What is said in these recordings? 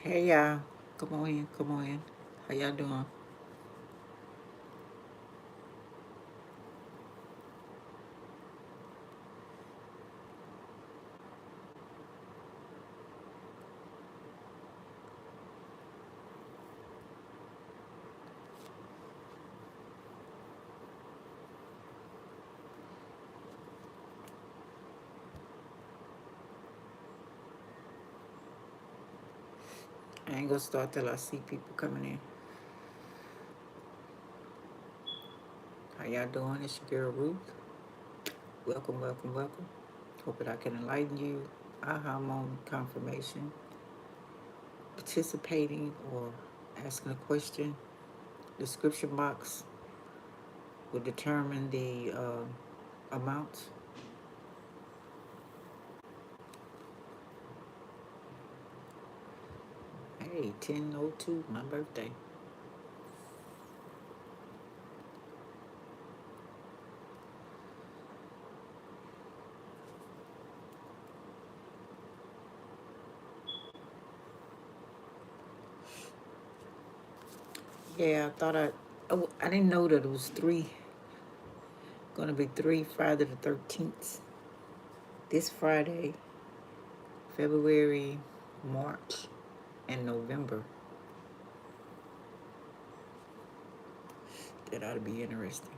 Hey y'all, come on in, come on in. How y'all doing? I ain't gonna start till I see people coming in. How y'all doing? It's your girl Ruth. Welcome, welcome, welcome. Hope that I can enlighten you. Aha moment confirmation. Participating or asking a question. Description box will determine the amount. Hey, 10:02, my birthday. Yeah, I thought I didn't know that it was gonna be three Friday the 13th. This Friday, February, March, and November. That ought to be interesting.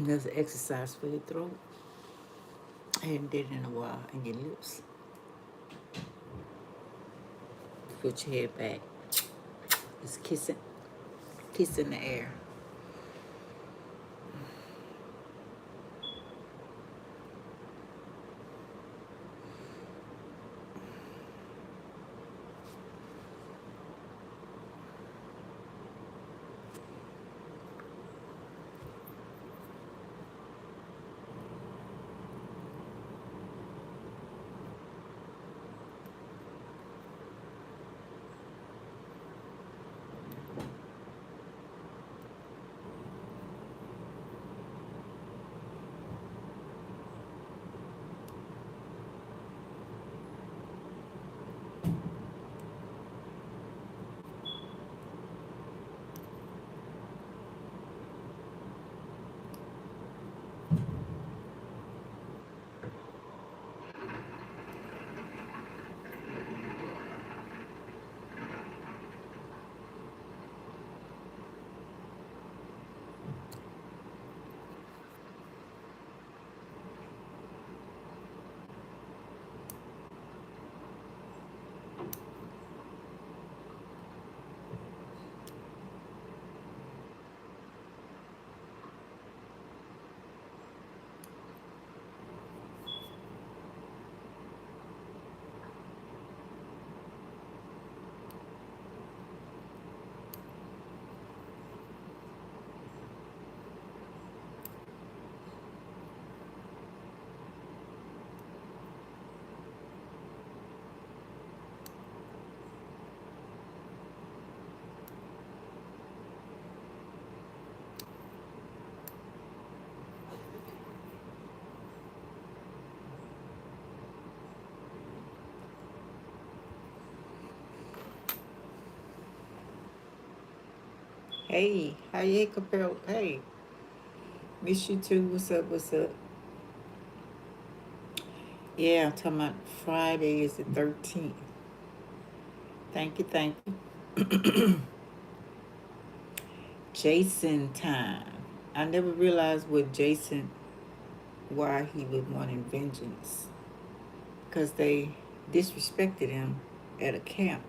There's an exercise for your throat. I hadn't did it in a while. And your lips. Put your head back. Just kiss it. kiss in the air. Hey, how you compare? Hey, miss you too. What's up? What's up? Yeah, I'm talking about Friday is the 13th. Thank you, thank you. Jason time. I never realized what Jason, why he would want vengeance. Because they disrespected him at a camp.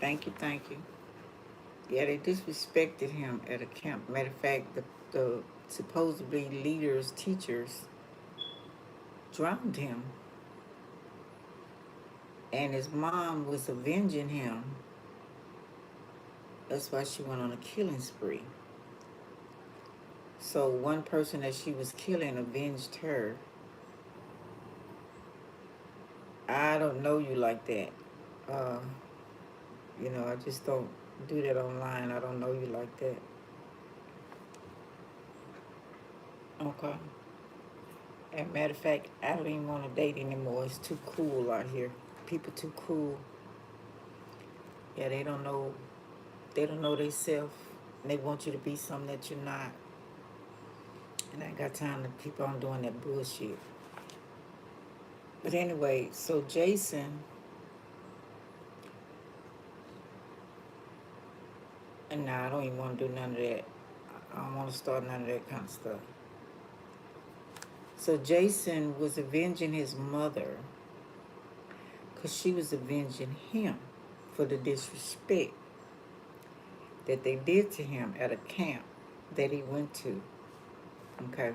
Thank you, thank you. Yeah, they disrespected him at a camp. Matter of fact, the supposedly leaders, teachers, drowned him. And his mom was avenging him. That's why she went on a killing spree. So one person that she was killing avenged her. I don't know you like that. Uh, I just don't do that online. I don't know you like that. Okay. And matter of fact, I don't even want to date anymore. It's too cool out here. People too cool. Yeah, they don't know. They don't know themselves. They want you to be something that you're not. And I ain't got time to keep on doing that bullshit. But anyway, so Jason, and nah, I don't even want to do none of that. I don't want to start none of that kind of stuff. So Jason was avenging his mother because she was avenging him for the disrespect that they did to him at a camp that he went to. Okay.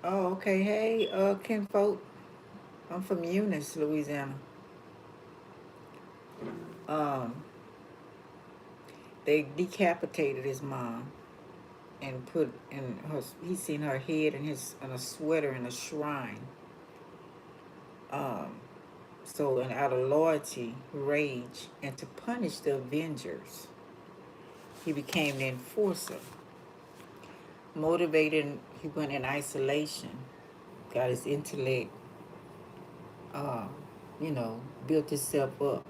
Oh, okay. Hey, kinfolk. I'm from Eunice, Louisiana. Um, they decapitated his mom and put in her. He seen her head in a sweater in a shrine. Um, so and out of loyalty, rage, and to punish the avengers, he became the enforcer. Motivated, he went in isolation, got his intellect, uh, built himself up,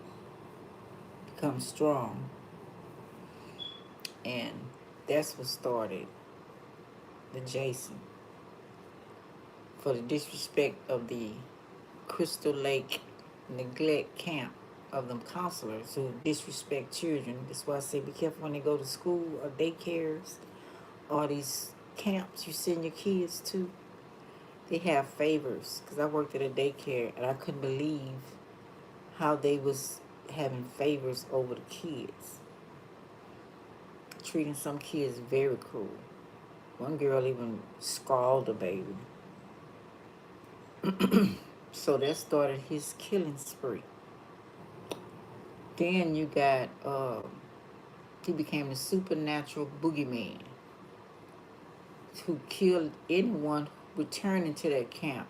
become strong, and that's what started the Jason for the disrespect of the Crystal Lake neglect camp of them counselors who disrespect children. That's why I say be careful when they go to school or daycares or these camps you send your kids to. They have favors because I worked at a daycare and I couldn't believe how they was having favors over the kids, treating some kids very cruel. One girl even scalded a baby. So that started his killing spree. Then you got, he became a supernatural boogeyman who killed anyone returning to that camp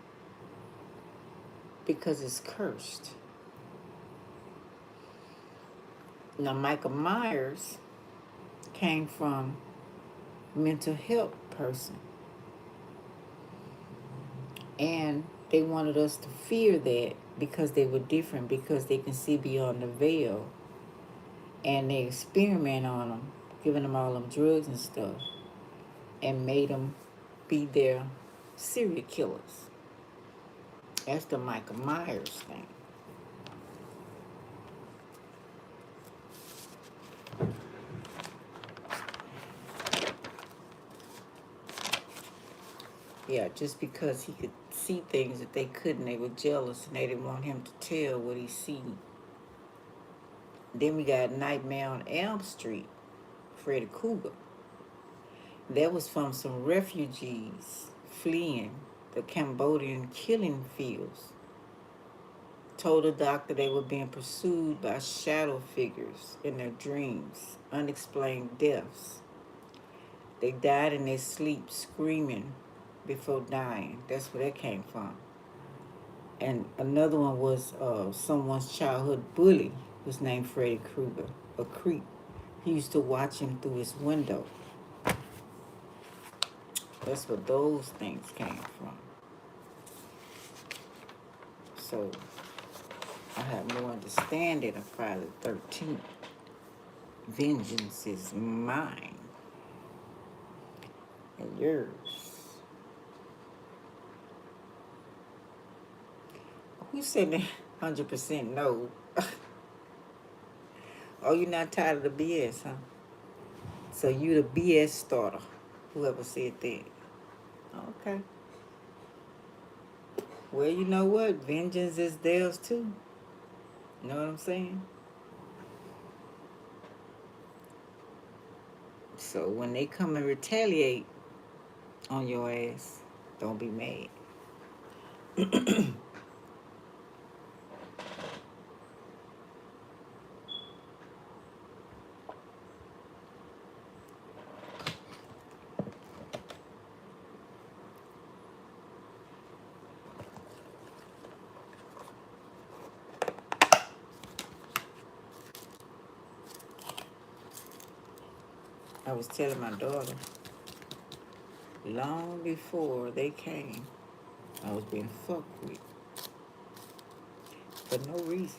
because it's cursed. Now, Michael Myers came from mental health person, and they wanted us to fear that because they were different, because they can see beyond the veil, and they experiment on them, giving them all them drugs and stuff, and made them be their serial killers. That's the Michael Myers thing. Yeah, just because he could see things that they couldn't, they were jealous and they didn't want him to tell what he seen. Then we got Nightmare on Elm Street, Freddy Krueger. That was from some refugees fleeing the Cambodian killing fields. Told the doctor they were being pursued by shadow figures in their dreams, unexplained deaths. They died in their sleep screaming before dying. That's where that came from. And another one was someone's childhood bully was named Freddy Krueger, a creep. He used to watch him through his window. That's where those things came from. So I have more understanding of Friday the 13th. Vengeance is mine and yours. Who said that 100% no? Oh, you're not tired of the BS, huh? So you the BS starter, whoever said that. Okay. Well, you know what? Vengeance is theirs too. You know what I'm saying? So when they come and retaliate on your ass, don't be mad. I was telling my daughter, long before they came, I was being fucked with for no reason.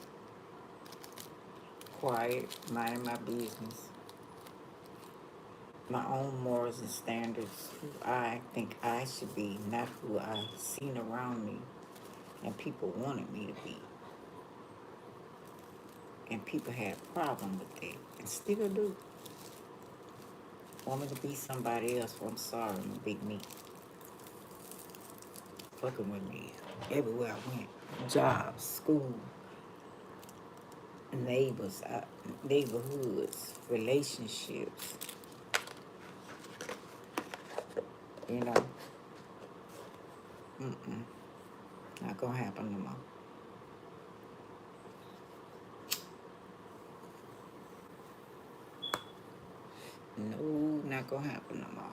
Quiet, minding my business, my own morals and standards, who I think I should be, not who I seen around me and people wanted me to be. And people had a problem with that, and still do. Want me to be somebody else, well, I'm sorry, I'm gonna be me. Fucking with me everywhere I went. Jobs, school, neighbors, neighborhoods, relationships. You know, not gonna happen no more. No, not gonna happen no more.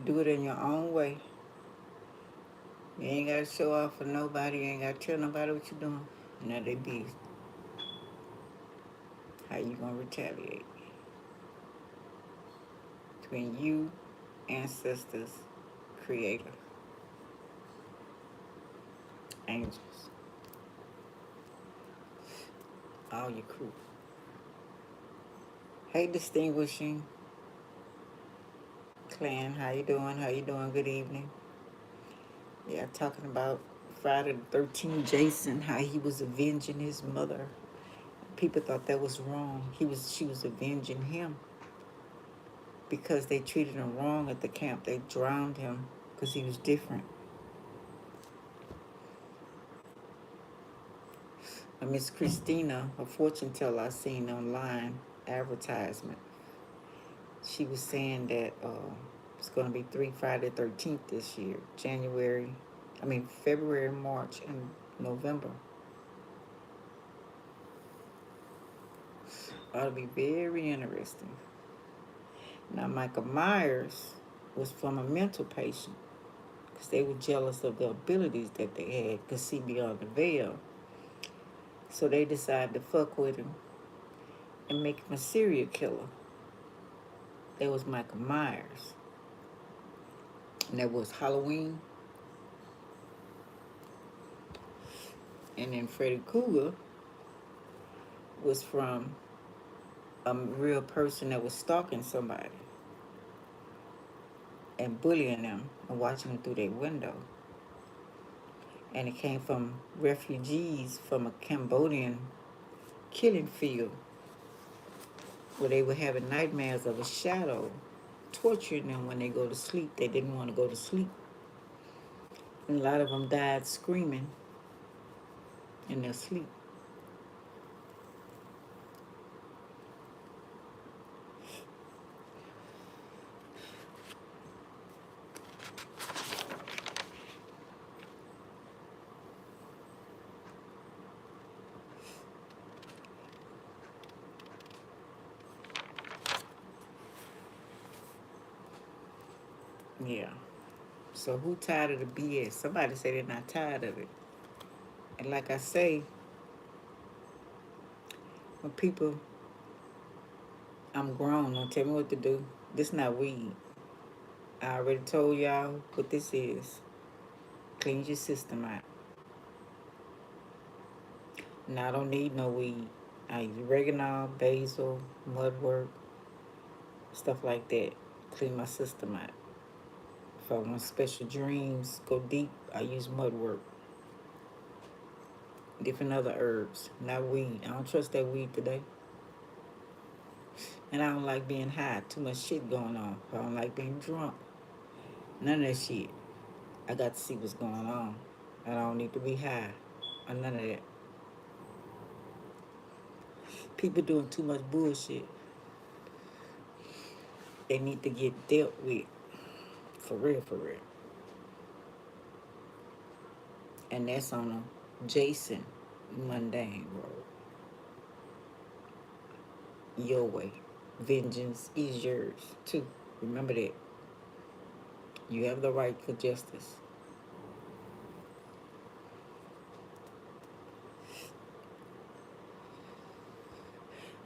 Do it in your own way. You ain't gotta show off for nobody. You ain't gotta tell nobody what you're doing. Now they be how you gonna retaliate between you, ancestors, creator, angels, all your crew. Hey, distinguishing clan, how you doing? How you doing? Good evening. Yeah, talking about Friday the 13th, Jason, how he was avenging his mother. People thought that was wrong. She was avenging him because they treated him wrong at the camp. They drowned him because he was different. Miss Christina, a fortune teller I seen online advertisement. She was saying that it's going to be Friday the 13th this year, February, March, and November. Ought to be very interesting. Now, Michael Myers was from a mental patient because they were jealous of the abilities that they had, could see beyond the veil. So they decided to fuck with him and make him a serial killer. That was Michael Myers. And that was Halloween. And then Freddy Krueger was from a real person that was stalking somebody and bullying them and watching them through their window. And it came from refugees from a Cambodian killing field where they were having nightmares of a shadow torturing them when they go to sleep. They didn't want to go to sleep. And a lot of them died screaming in their sleep. Yeah. So who tired of the BS? Somebody say they're not tired of it. And like I say, when people, I'm grown, don't tell me what to do. This not weed. I already told y'all what this is. Clean your system out. Now I don't need no weed. I use oregano, basil, mudwort, stuff like that. Clean my system out. If I want special dreams, go deep, I use mudwort. Different other herbs, not weed. I don't trust that weed today. And I don't like being high. Too much shit going on. I don't like being drunk. None of that shit. I got to see what's going on. And I don't need to be high. Or none of that. People doing too much bullshit. They need to get dealt with. For real, for real. And that's on a Jason mundane road. Your way. Vengeance is yours, too. Remember that. You have the right for justice.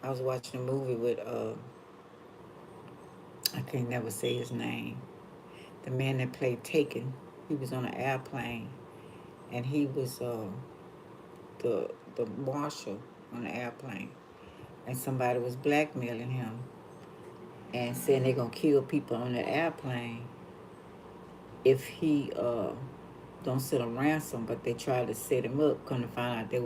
I was watching a movie with, I can't never say his name. The man that played Taken. He was on an airplane, and he was the marshal on the airplane, and somebody was blackmailing him and saying they're gonna kill people on the airplane if he don't set a ransom. But they tried to set him up. Come to find out he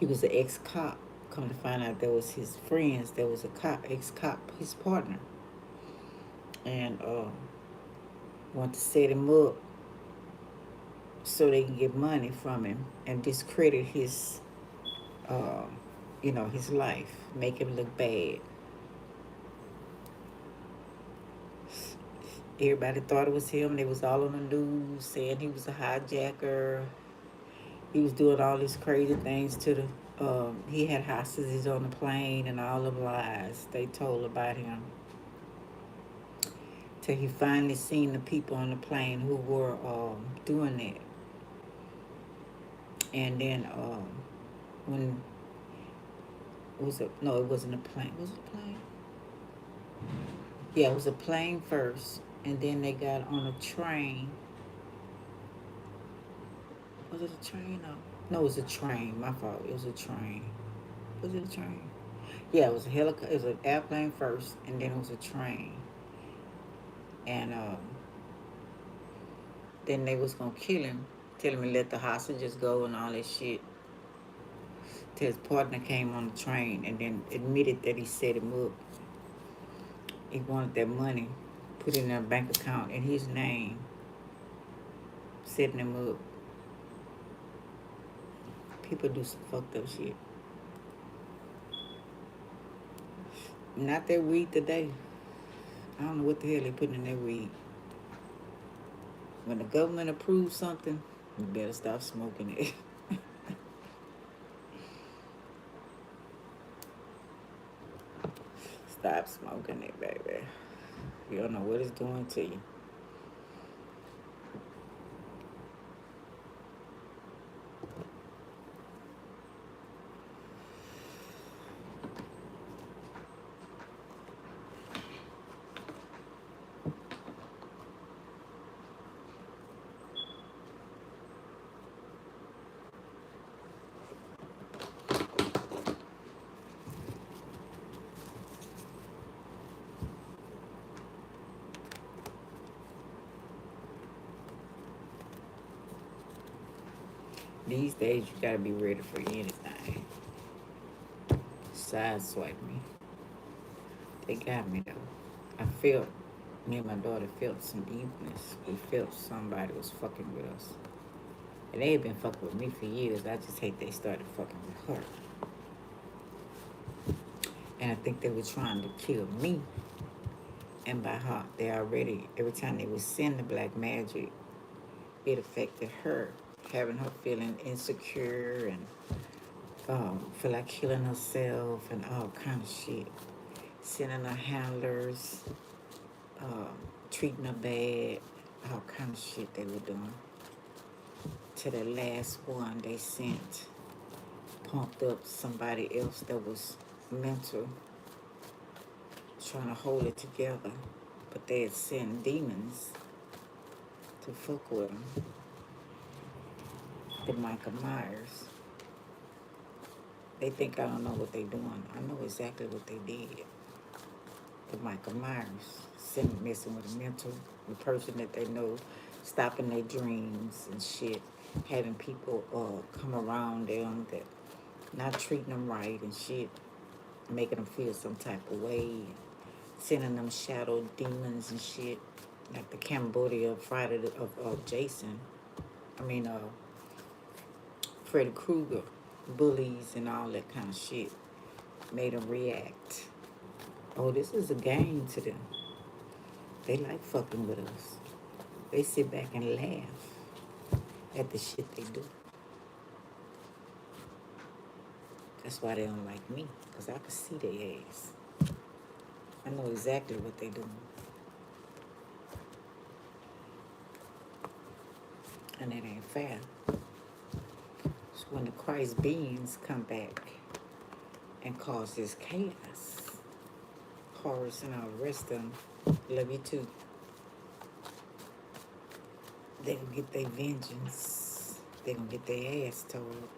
was an ex-cop. Come to find out there was his friends. There was a cop, ex-cop, his partner, and want to set him up so they can get money from him and discredit his, uh, his life, make him look bad. Everybody thought it was him. They was all on the news saying he was a hijacker. He was doing all these crazy things to the. He had hostages on the plane and all the lies they told about him. Till he finally seen the people on the plane who were doing that. And then when was it? No, it wasn't a plane. Was it a plane? Yeah, it was a plane first, and then they got on a train. Was it a train? No, it was a train. My fault. It was a train. Was it a train? Yeah, it was a helicopter. It was an airplane first, and then it was a train. And then they was gonna kill him, tell him to let the hostages go and all that shit. Till his partner came on the train and then admitted that he set him up. He wanted that money put in a bank account in his name, setting him up. People do some fucked up shit. Not that weed today. I don't know what the hell they putting in that weed. When the government approves something, you better stop smoking it. Stop smoking it, baby. You don't know what it's doing to you. These days, you gotta be ready for anything. Sideswipe me. They got me though. I felt, me and my daughter felt some evilness. We felt somebody was fucking with us. And they had been fucking with me for years. I just hate they started fucking with her. And I think they were trying to kill me. And by her, they already, every time they would send the black magic, it affected her. Having her feeling insecure and feel like killing herself and all kind of shit. Sending her handlers, treating her bad, all kind of shit they were doing. To the last one they sent, pumped up somebody else that was mental, trying to hold it together. But they had sent demons to fuck with them. The Michael Myers. They think I don't know what they doing. I know exactly what they did. The Michael Myers, messing with a mental, the person that they know, stopping their dreams and shit, having people come around them that not treating them right and shit, making them feel some type of way, sending them shadow demons and shit, like the Cambodia Friday of Jason. I mean, Freddy Krueger, bullies and all that kind of shit, made them react. Oh, this is a game to them. They like fucking with us. They sit back and laugh at the shit they do. That's why they don't like me, because I can see their ass. I know exactly what they doing. And it ain't fair. It's when the Christ beings come back and cause this chaos. Horus and all the rest of them, love you too. They gonna get their vengeance. They gonna get their ass told.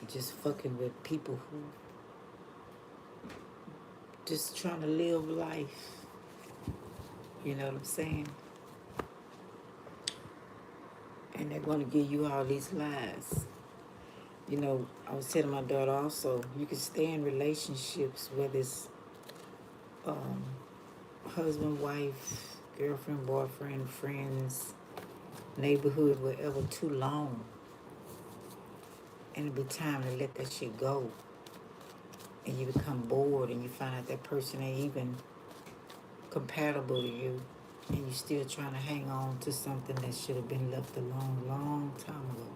Just fucking with people who just trying to live life. You know what I'm saying? And they're gonna give you all these lies. You know, I was telling my daughter also, you can stay in relationships, whether it's husband, wife, girlfriend, boyfriend, friends, neighborhood, wherever, too long. And it'll be time to let that shit go. And you become bored and you find out that person ain't even compatible to you. And you're still trying to hang on to something that should have been left a long, long time ago.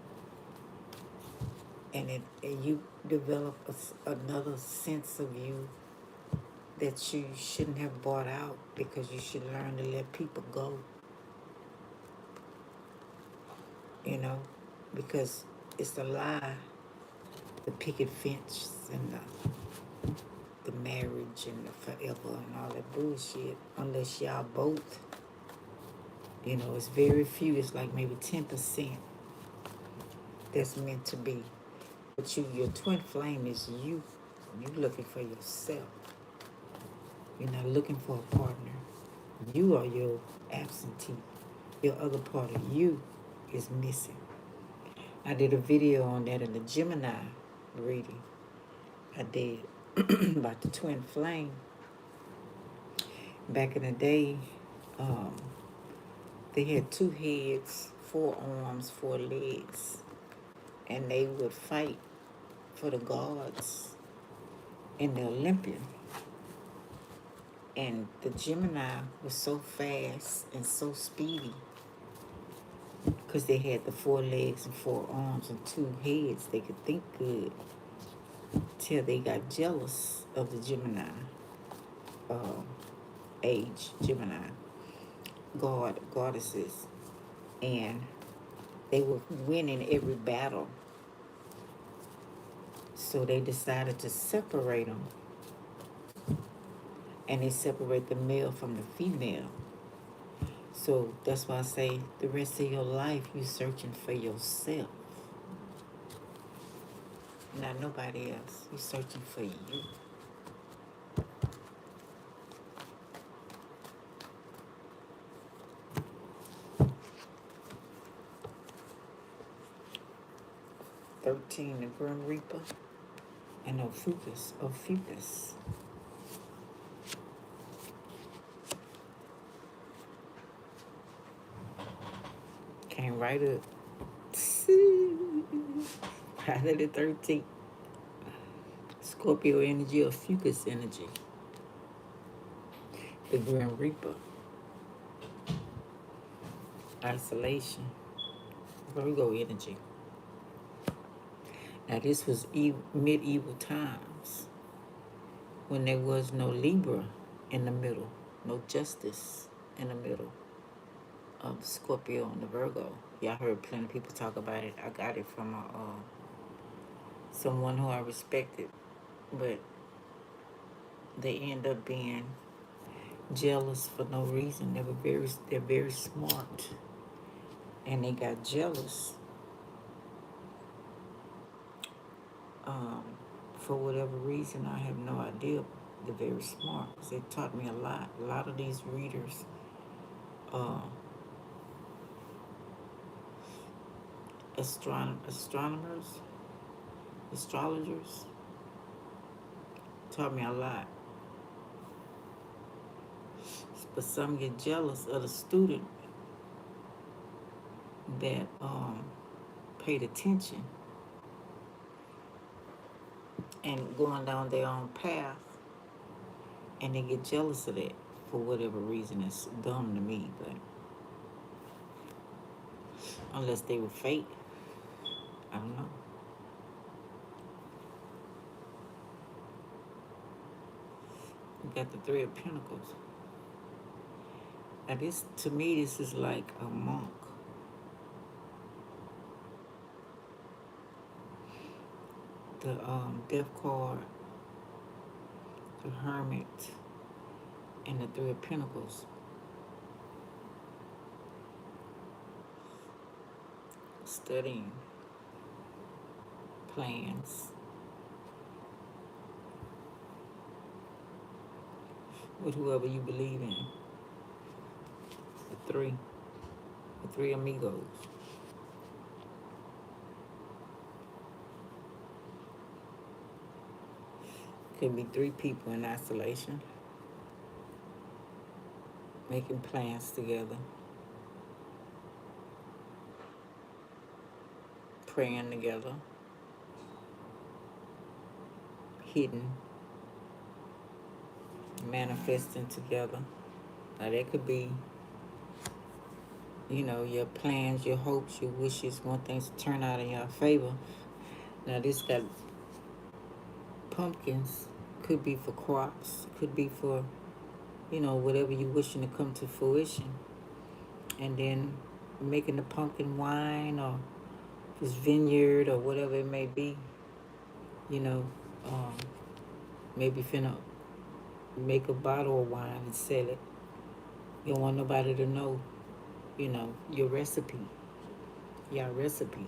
And you develop another sense of you that you shouldn't have bought out, because you should learn to let people go. You know, because it's a lie, the picket fence and the marriage and the forever and all that bullshit, unless y'all both, you know, it's very few. It's like maybe 10% that's meant to be. But your twin flame is you. You're looking for yourself. You're not looking for a partner. You are your absentee. Your other part of you is missing. I did a video on that in the Gemini reading. I did about the twin flame. Back in the day, um, they had 2 heads, 4 arms, 4 legs, and they would fight for the gods in the Olympian. And the Gemini was so fast and so speedy because they had the 4 legs and 4 arms and 2 heads. They could think good till they got jealous of the Gemini uh, age, Gemini goddesses, and they were winning every battle. So they decided to separate them, and they separate the male from the female. So that's why I say the rest of your life you searching for yourself, not nobody else. You searching for you. "13, the Grim Reaper, and Ophiuchus. Came right up. Out of the 13. Scorpio energy, Ophiuchus energy. The Grim Reaper. Isolation. Virgo energy. Now this was medieval times when there was no Libra in the middle, no justice in the middle of Scorpio and the Virgo. Y'all heard plenty of people talk about it. I got it from someone who I respected, but they end up being jealous for no reason. They're very smart, and they got jealous for whatever reason. I have no idea. They're very smart because they taught me a lot. A lot of these readers, astronomers, astrologers, taught me a lot. But some get jealous of the student that paid attention and going down their own path, and they get jealous of that for whatever reason. It's dumb to me, but unless they were fake, I don't know. We got the 3 of Pentacles. Now this, to me, this is like a monk. The Death card, the Hermit, and the 3 of Pentacles. Studying plans with whoever you believe in. The 3 amigos. Could be 3 people in isolation, making plans together, praying together, hidden, manifesting together. Now that could be, your plans, your hopes, your wishes, want things to turn out in your favor. Now this got pumpkins. Could be for crops, could be for, whatever you're wishing to come to fruition. And then making the pumpkin wine or this vineyard or whatever it may be, maybe finna make a bottle of wine and sell it. You don't want nobody to know, your recipe, your recipe.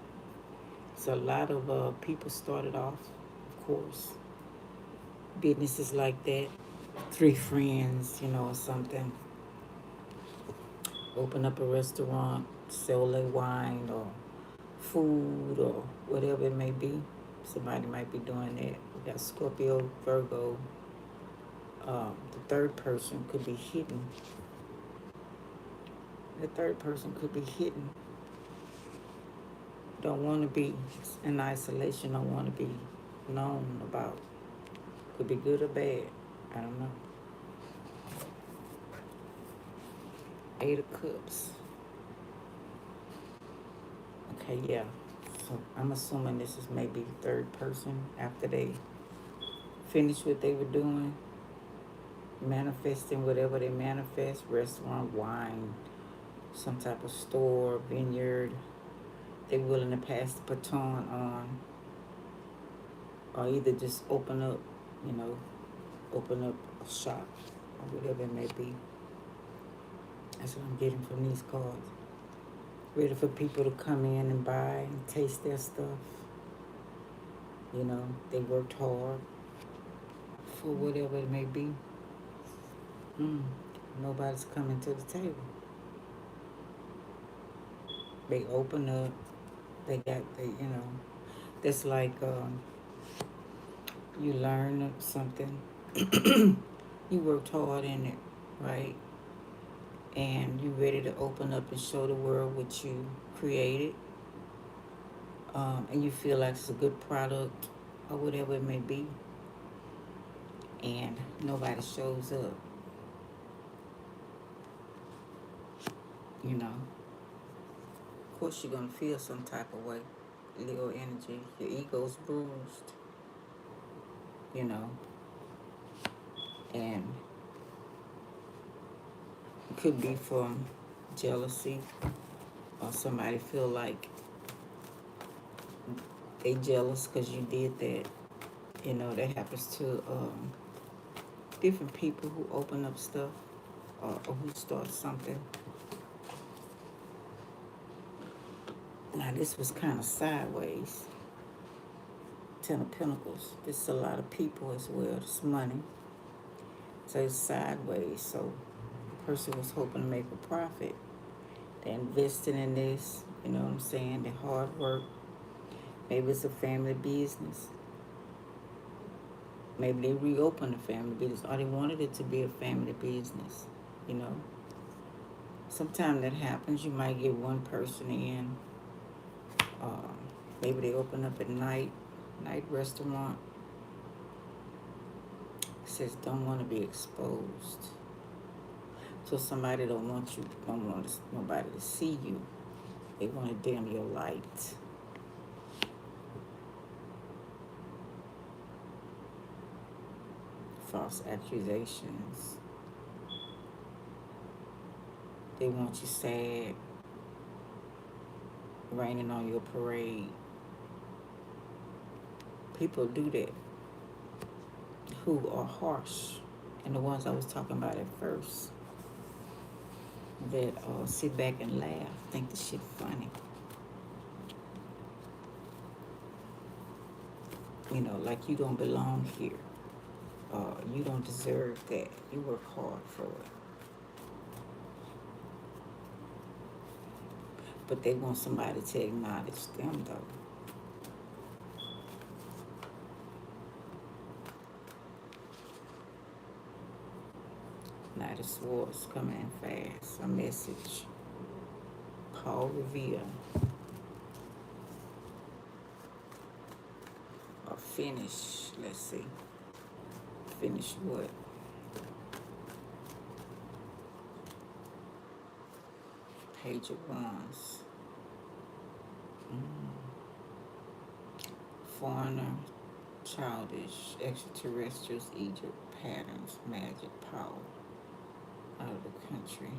So a lot of people started off, of course, businesses like that. Three friends, or something. Open up a restaurant, sell their wine or food or whatever it may be. Somebody might be doing that. We got Scorpio, Virgo. The third person could be hidden. The third person could be hidden. Don't want to be in isolation. Don't want to be known about. Could be good or bad. I don't know. Eight of Cups. Okay, yeah. So I'm assuming this is maybe the third person after they finish what they were doing, manifesting whatever they manifest, restaurant, wine, some type of store, vineyard. They willing to pass the baton on, or either just open up a shop or whatever it may be. That's what I'm getting from these cards. Ready for people to come in and buy and taste their stuff. They worked hard for whatever it may be. Nobody's coming to the table. They open up. That's like you learn something. You worked hard in it, right? And you ready to open up and show the world what you created. And you feel like it's a good product or whatever it may be. And nobody shows up. Of course, you're going to feel some type of way. Leo energy. Your ego's bruised. And it could be from jealousy, or somebody feel like they jealous because you did that. That happens to different people who open up stuff or who start something. Now, this was kind of sideways. Ten of Pentacles. This is a lot of people as well. It's money. So it's sideways. So the person was hoping to make a profit. They invested in this. You know what I'm saying? Their hard work. Maybe it's a family business. Maybe they reopened a family business, or they wanted it to be a family business. Sometimes that happens. You might get one person in. Maybe they open up at night restaurant. It says don't want to be exposed. So somebody don't want nobody to see you. They want to dim your light. False accusations. They want you sad, raining on your parade. People do that who are harsh, and the ones I was talking about at first that sit back and laugh, think the shit funny. Like you don't belong here. You don't deserve that. You work hard for it. But they want somebody to acknowledge them, though. Knight of Swords coming in fast. A message. Paul Revere. Or finish. Let's see. Finish what? Page of Wands. Foreigner, childish, extraterrestrials, Egypt, patterns, magic, power, out of the country.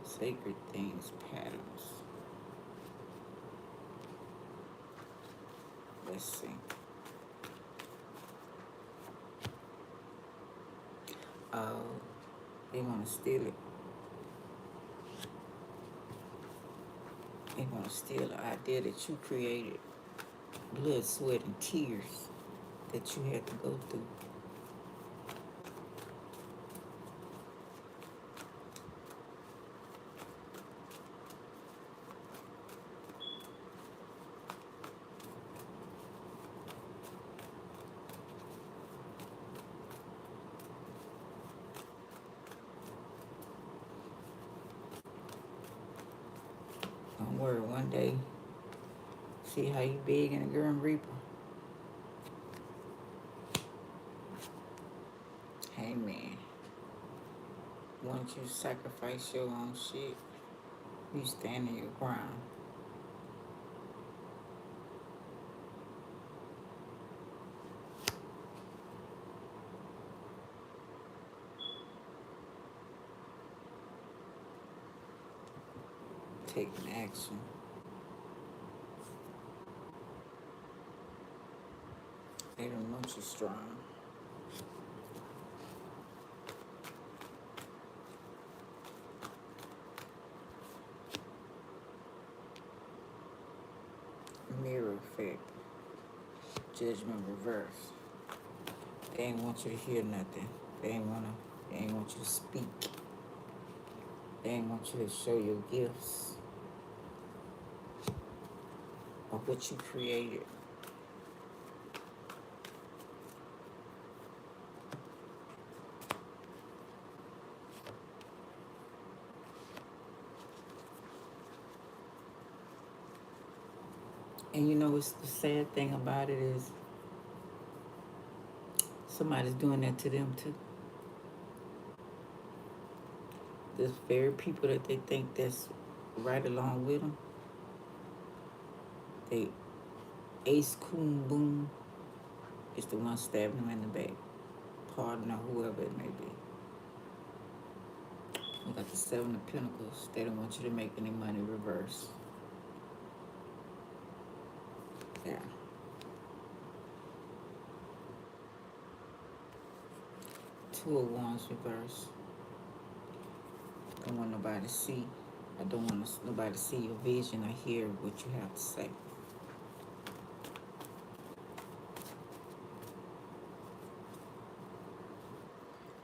Sacred things, patterns. Let's see. Oh, they want to steal it. They want to steal the idea that you created. blood, sweat, and tears that you had to go through. Don't worry, one day, see how you big in a Grim Reaper. Hey man, once you sacrifice your own shit, you stand in your ground. Taking action. They don't want you strong. Mirror effect. Judgment reverse. They ain't want you to hear nothing. They ain't want you to speak. They ain't want you to show your gifts of what you created. And you know what's the sad thing about it is somebody's doing that to them too. The very people that they think that's right along with them, they ace coon boom is the one stabbing them in the back. Partner, whoever it may be. We got the Seven of Pentacles. They don't want you to make any money reverse. Yeah. Two of Wands reverse. Don't want nobody to see. I don't want nobody to see your vision or hear what you have to say.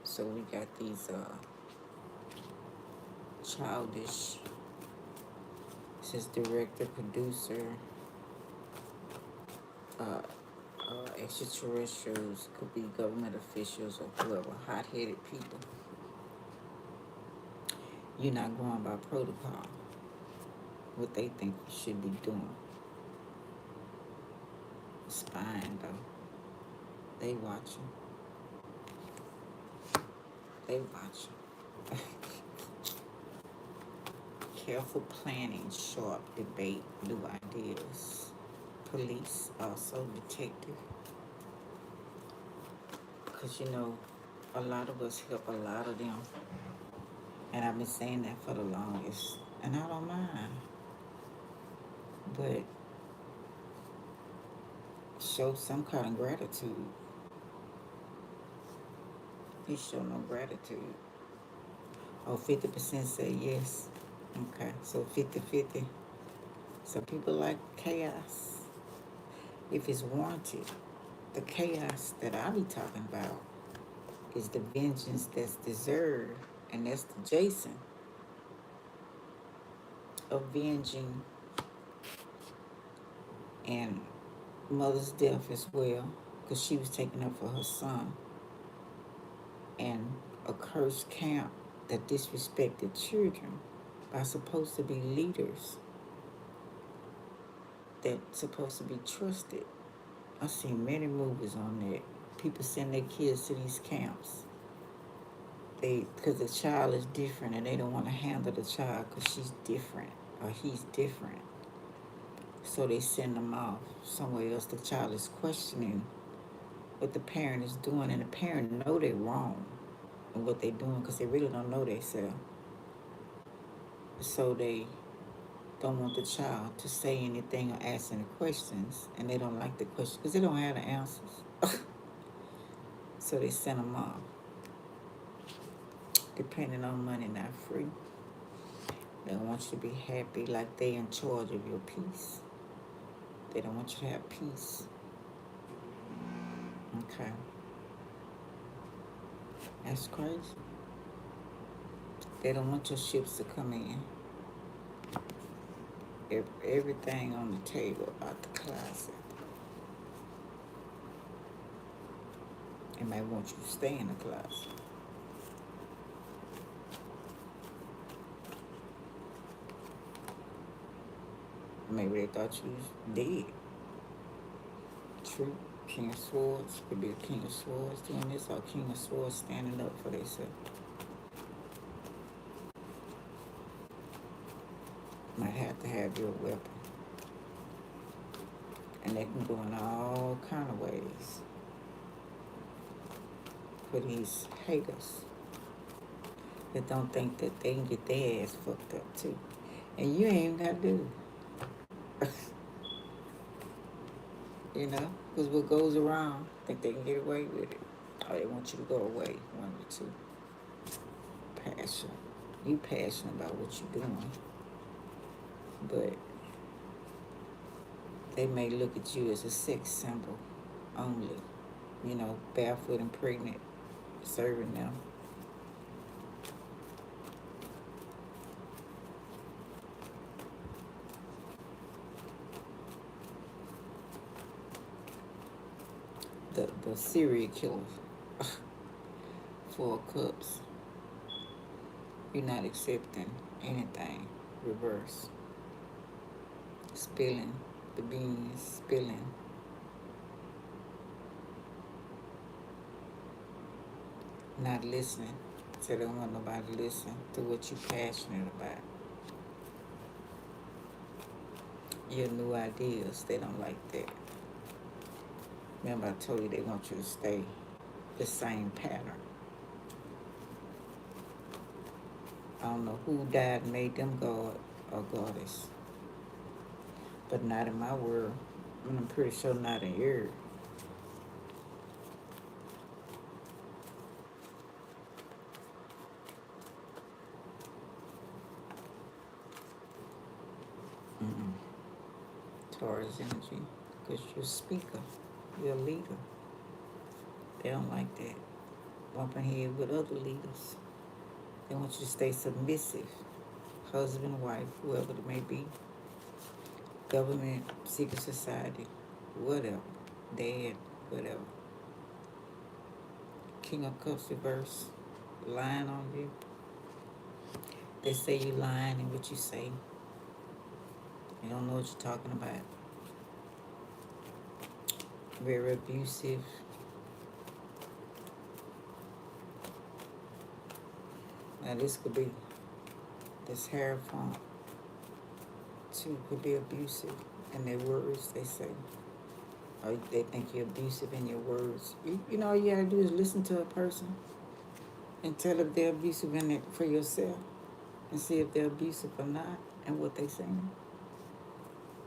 So we got these childish, it says director, producer, extraterrestrials, could be government officials or whoever, hot-headed people. You're not going by protocol, what they think you should be doing. Spying though, they watching. They watching. Careful planning, sharp debate, new ideas. Police, also detective. Because you know, a lot of us help a lot of them. And I've been saying that for the longest. And I don't mind. But show some kind of gratitude. You show no gratitude. Oh, 50% say yes. Okay, so 50-50. Some people like chaos. If it's warranted, the chaos that I be talking about is the vengeance that's deserved, and that's the Jason. Avenging and mother's death as well, because she was taken up for her son, and a cursed camp that disrespected children are supposed to be leaders that's supposed to be trusted. I've seen many movies on that. People send their kids to these camps. Because the child is different and they don't want to handle the child because she's different or he's different. So they send them off somewhere else. The child is questioning what the parent is doing, and the parent know they're wrong in what they're doing because they really don't know themselves. So they don't want the child to say anything or ask any questions, and they don't like the questions because they don't have the answers. So they send them off. Depending on money, not free. They want you to be happy like they in charge of your peace. They don't want you to have peace. Okay. That's crazy. They don't want your ships to come in. Everything on the table out the closet. They might want you to stay in the closet. Maybe they thought you was dead. True. King of Swords. Could be a King of Swords doing this, or King of Swords standing up for themselves. Might have to have your weapon. And they can go in all kind of ways for these haters that don't think that they can get their ass fucked up too. And you ain't even got to do it. You know? Because what goes around, think they can get away with it. Or they want you to go away, one or two. Passion. You passionate about what you're doing. But they may look at you as a sex symbol only. You know, barefoot and pregnant, serving them. The serial killer. 4 cups. You're not accepting anything. Reverse. Spilling. The beans. Spilling. Not listening. So they don't want nobody to listen to what you're passionate about. Your new ideas, they don't like that. Remember I told you they want you to stay the same pattern. I don't know who died and made them God or goddess. But not in my world. And I'm pretty sure not in yours. Mm-mm. Taurus energy. Because you're a speaker. You're a leader. They don't like that. Bumping head with other leaders. They want you to stay submissive. Husband, wife, whoever it may be. Government, secret society, whatever. Dad, whatever. King of Cups reverse. Lying on you. They say you lying in what you say. You don't know what you're talking about. Very abusive. Now this could be, this hair font too could be abusive in their words they say. Or they think you're abusive in your words. You know, all you gotta do is listen to a person and tell if they're abusive in it for yourself and see if they're abusive or not and what they saying.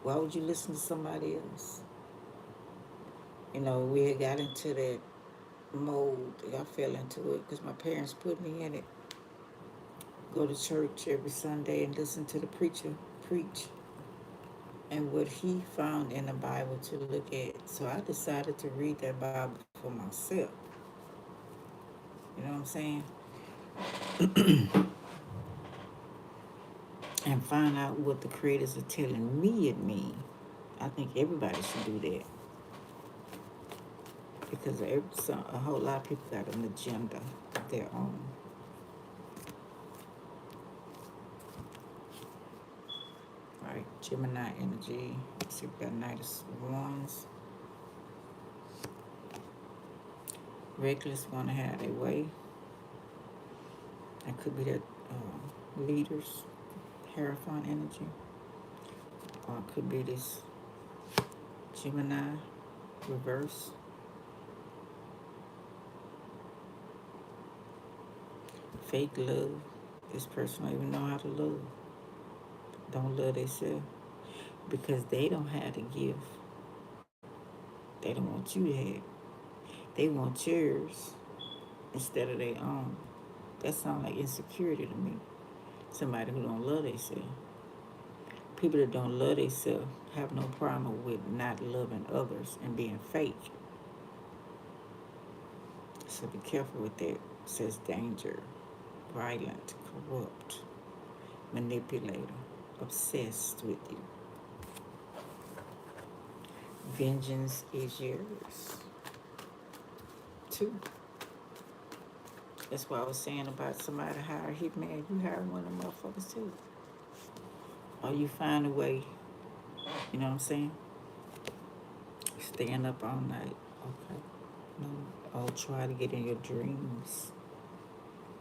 Why would you listen to somebody else? You know, we had got into that mode. I fell into it because my parents put me in it. Go to church every Sunday and listen to the preacher preach and what he found in the Bible to look at. So I decided to read that Bible for myself. You know what I'm saying? And find out what the creators are telling me it means. I think everybody should do that. Because a whole lot of people got an agenda of their own. Right? Gemini energy. Let's see, we got Knight of Wands. Reckless, want to have their way. That could be that leaders, Hierophant energy. Or it could be this Gemini reverse. Fake love. This person don't even know how to love. Don't love themselves. Because they don't have to give. They don't want you to have. They want yours instead of their own. That sounds like insecurity to me. Somebody who don't love themselves. People that don't love themselves have no problem with not loving others and being fake. So be careful with that. It says danger, violent, corrupt, manipulator, obsessed with you. Vengeance is yours, too. That's what I was saying about somebody hire a hitman. You hire one of them motherfuckers, too. Or you find a way, you know what I'm saying? Staying up all night, okay? No, I'll try to get in your dreams.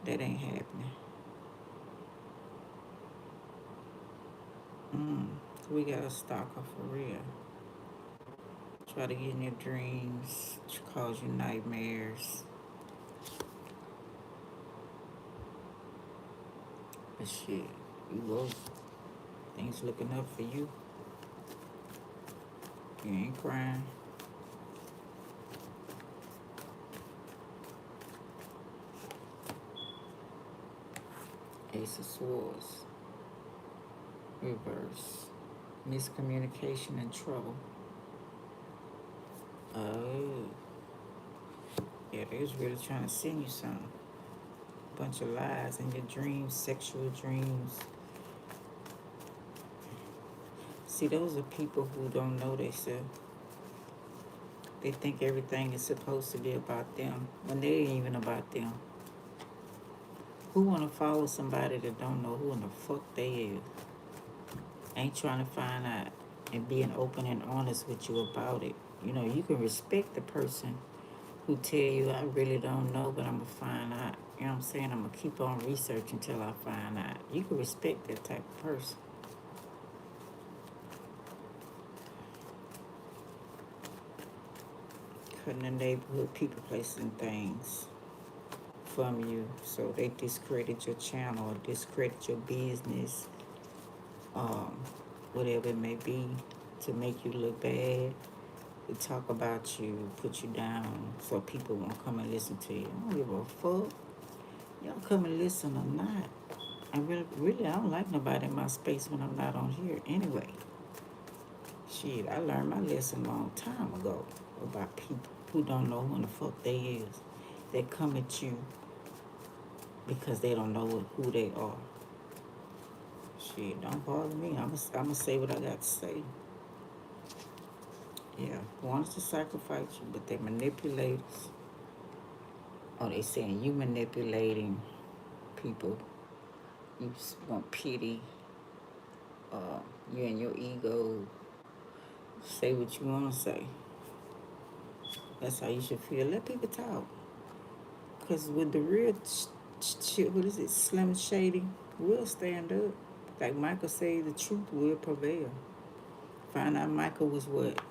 That ain't happening. We got a stalker for real. Try to get in your dreams, cause you nightmares. But shit, you woke. Things looking up for you. You ain't crying. Ace of Swords. Reverse. Miscommunication and trouble. Oh. Yeah, they was really trying to send you something. Bunch of lies in your dreams, sexual dreams. See, those are people who don't know themselves. They think everything is supposed to be about them when they ain't even about them. Who wanna follow somebody that don't know who in the fuck they is? Ain't trying to find out and being open and honest with you about it. You know, you can respect the person who tell you, I really don't know, but I'm gonna find out. You know what I'm saying? I'm gonna keep on researching until I find out. You can respect that type of person. Cutting the neighborhood, people, places, and things from you, so they discredit your channel or discredit your business, whatever it may be, to make you look bad, to talk about you, put you down, so people won't come and listen to you. I don't give a fuck. Y'all come and listen or not. I really, I don't like nobody in my space when I'm not on here anyway. Shit, I learned my lesson a long time ago about people who don't know who the fuck they is. They come at you because they don't know who they are. Shit, don't bother me. I'm gonna say what I got to say. Yeah, wants to sacrifice you, but they manipulators. Oh, they saying you manipulating people. You want pity. You and your ego. Say what you want to say. That's how you should feel. Let people talk. Because with the real shit, what is it, Slim Shady, will stand up. Like Michael said, the truth will prevail. Find out Michael was what?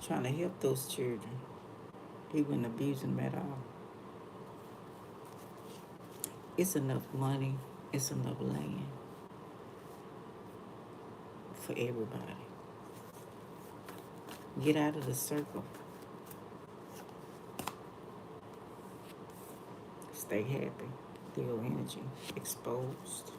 Trying to help those children. He wasn't abusing them at all. It's enough money. It's enough land for everybody. Get out of the circle. Stay happy. Feel energy. Exposed.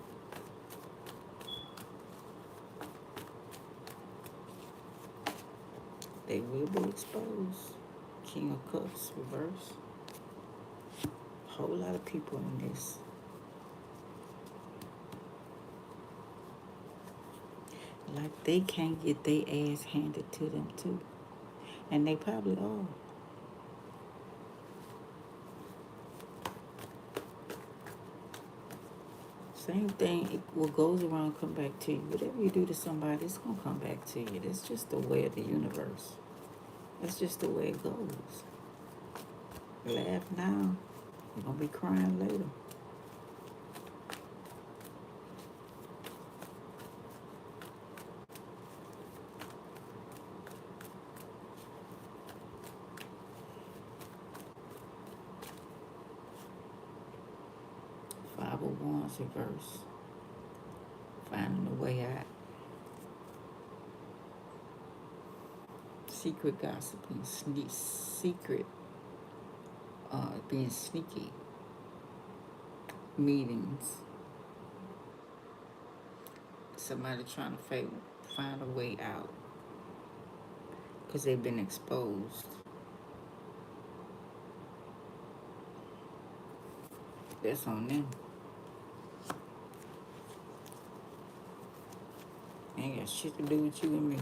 They will be exposed. King of Cups, reverse. Whole lot of people in this. Like they can't get their ass handed to them too. And they probably are. Same thing, what goes around come back to you. Whatever you do to somebody, it's gonna come back to you. That's just the way of the universe. That's just the way it goes. Laugh now, you're gonna be crying later. Five of Wands reverse. Finding a way out. Secret gossiping, secret, being sneaky. Meetings. Somebody trying to find a way out because they've been exposed. That's on them. Ain't got shit to do with you and me.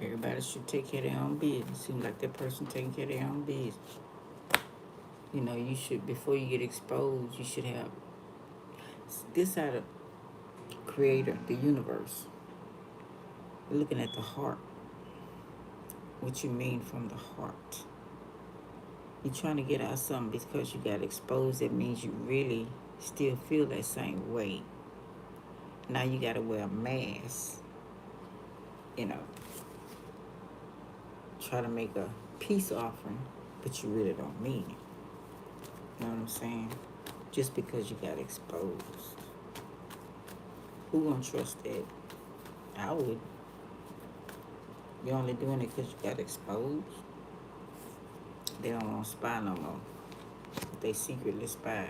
Everybody should take care of their own business. Seems like that person taking care of their own business. You know, you should, before you get exposed, you should have this out of creator, the universe. We're looking at the heart. What you mean from the heart. You're trying to get out something because you got exposed. That means you really still feel that same way. Now you got to wear a mask. You know, try to make a peace offering, but you really don't mean it. You know what I'm saying? Just because you got exposed. Who gonna trust that? I would. You're only doing it because you got exposed. They don't want to spy no more. They secretly spy.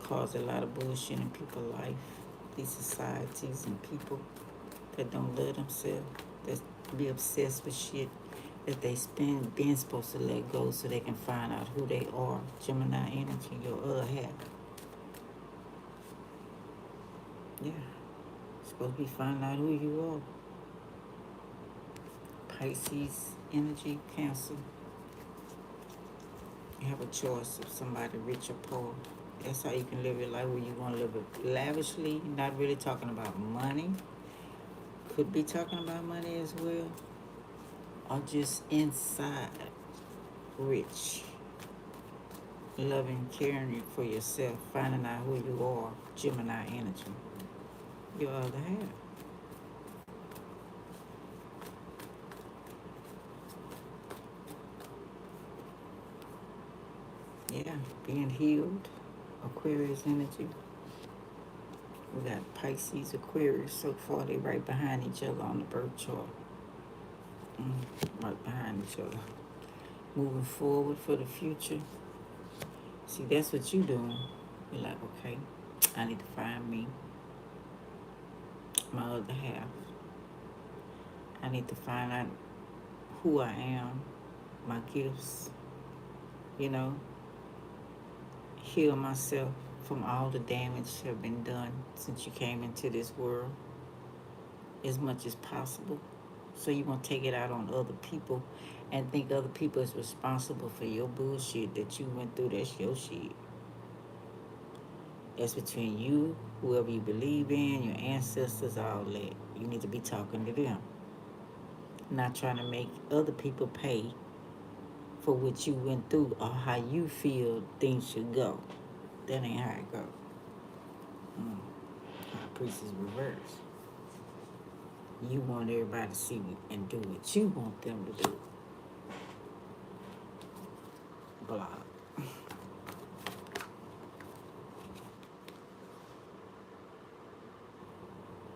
Cause a lot of bullshit in people's life. These societies and people that don't love themselves, that be obsessed with shit that they been supposed to let go so they can find out who they are. Gemini energy, your other half. Yeah. Supposed to be finding out who you are. Pisces energy, Cancer. You have a choice of somebody rich or poor. That's how you can live your life, where you want to live it lavishly, not really talking about money. Could be talking about money as well. Or just inside, rich. Loving, caring for yourself, finding out who you are. Gemini energy. Your other half. Yeah, being healed. Aquarius energy. We got Pisces, Aquarius. So far, they right behind each other on the birth chart. Right behind each other. Moving forward for the future. See, that's what you doing. You're like, okay, I need to find me, my other half. I need to find out who I am, my gifts, you know, heal myself from all the damage that have been done since you came into this world as much as possible. So you want to take it out on other people and think other people is responsible for your bullshit that you went through. That's your shit. That's between you, whoever you believe in, your ancestors, all that. You need to be talking to them. Not trying to make other people pay for what you went through or how you feel things should go. That ain't how it go. High Priest is reverse. You want everybody to see and do what you want them to do. Blah.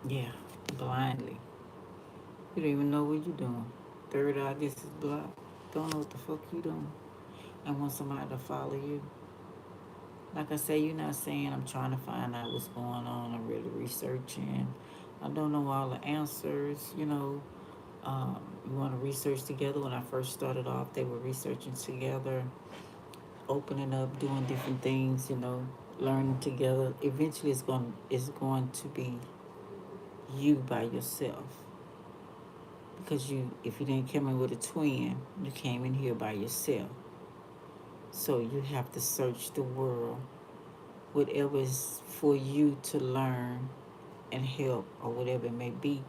Yeah, blindly. You don't even know what you're doing. Third eye, this is blocked. Don't know what the fuck you doing. And want somebody to follow you. Like I say, you're not saying I'm trying to find out what's going on. I'm really researching. I don't know all the answers, you know. You want to research together. When I first started off, they were researching together, opening up, doing different things, you know, learning together. Eventually, it's going to be you by yourself. Because if you didn't come in with a twin, you came in here by yourself. So you have to search the world, whatever is for you to learn and help or whatever it may be.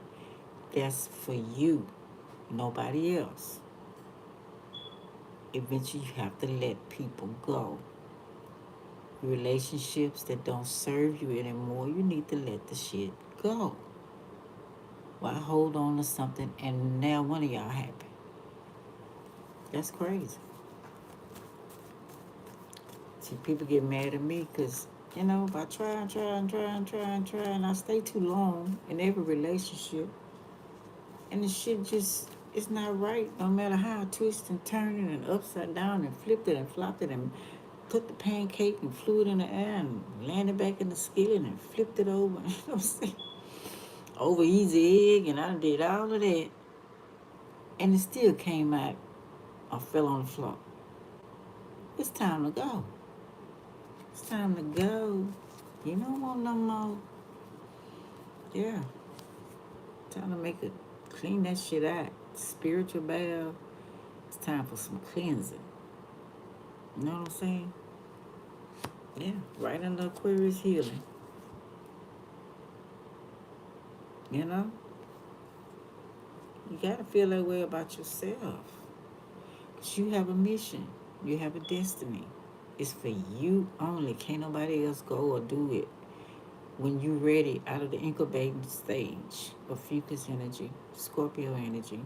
That's for you, nobody else. Eventually, you have to let people go. Relationships that don't serve you anymore, you need to let the shit go. Why hold on to something and now one of y'all happy? That's crazy. See, people get mad at me because, you know, if I try and I stay too long in every relationship, and the shit just It's not right. No matter how I twist and turn it and upside down and flipped it and flopped it and put the pancake and flew it in the air and landed back in the skillet and flipped it over. You know what I'm saying? Over easy egg, and I did all of that. And it still came out or fell on the floor. It's time to go. It's time to go. You don't want no more. Yeah. Time to make it, clean that shit out. Spiritual bath. It's time for some cleansing. You know what I'm saying? Yeah. Right under Aquarius healing. You know? You gotta feel that way about yourself. Because you have a mission. You have a destiny. It's for you only. Can't nobody else go or do it. When you're ready out of the incubating stage of Fucus energy, Scorpio energy,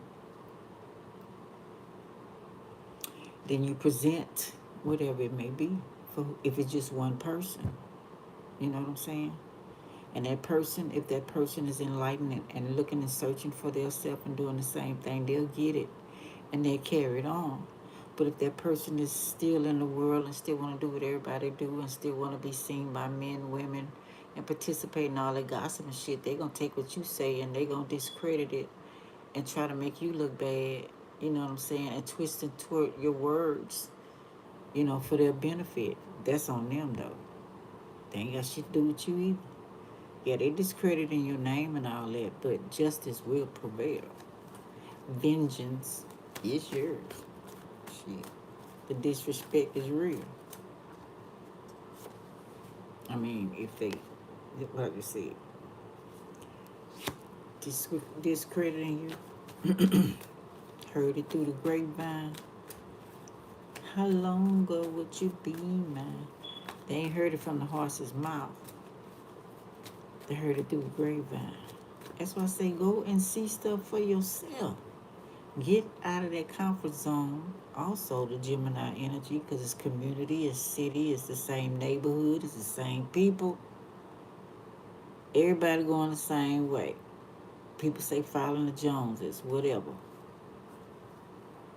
then you present whatever it may be. For if it's just one person, you know what I'm saying? And that person, if that person is enlightened and looking and searching for their self and doing the same thing, they'll get it and they'll carry it on. But if that person is still in the world and still want to do what everybody do and still want to be seen by men, women, and participate in all that gossip and shit, they going to take what you say and they going to discredit it and try to make you look bad, you know what I'm saying, and twist and toward your words, you know, for their benefit. That's on them, though. They ain't got shit to do with you either. Yeah, they discrediting your name and all that, but justice will prevail. Vengeance is yours. Shit. The disrespect is real. I mean, if they, like you said, discrediting you, heard it through the grapevine. How long ago would you be mine? They ain't heard it from the horse's mouth. They heard it through the grapevine. That's why I say go and see stuff for yourself. Get out of that comfort zone. Also, the Gemini energy, because it's community, it's city, it's the same neighborhood, it's the same people. Everybody going the same way. People say following the Joneses, whatever.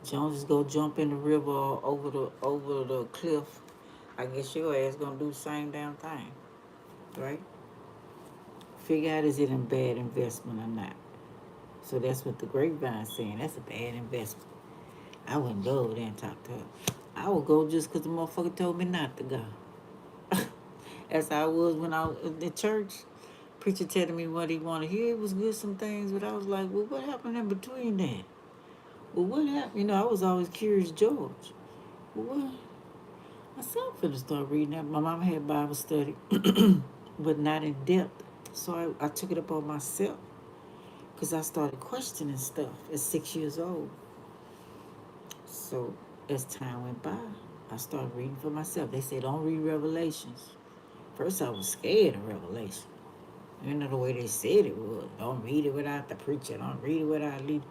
Joneses go jump in the river or over the cliff. I guess your ass gonna do the same damn thing, right? Figure out is it a bad investment or not. So that's what the grapevine's saying. That's a bad investment. I wouldn't go over there and talk to her. I would go just because the motherfucker told me not to go. As I was when I was in the church. Preacher telling me what he wanted to hear. It was good, some things, but I was like, well, what happened in between that? Well, what happened? You know, I was always curious, George. Well, what? I said, I'm finna start reading that. My mama had Bible study, but not in depth. So I took it up on myself because I started questioning stuff at 6 years old. So as time went by, I started reading for myself. They said, don't read Revelations. First, I was scared of Revelation. You know the way they said it was. Don't read it without the preacher. Don't read it without lead.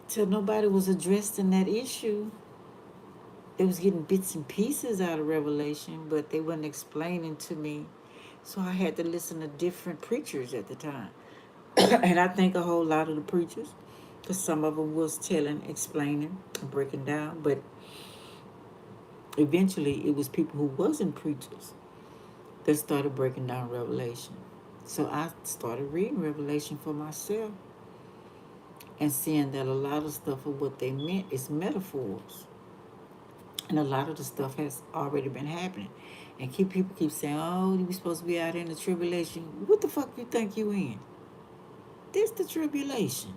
Till nobody was addressing that issue. They was getting bits and pieces out of Revelation, but they wasn't explaining to me. So I had to listen to different preachers at the time. And I think a whole lot of the preachers, because some of them was telling, explaining, breaking down, but eventually it was people who wasn't preachers that started breaking down Revelation. So I started reading Revelation for myself and seeing that a lot of stuff of what they meant is metaphors. And a lot of the stuff has already been happening. And people keep saying, oh, we supposed to be out in the tribulation. What the fuck you think you in? This the tribulation.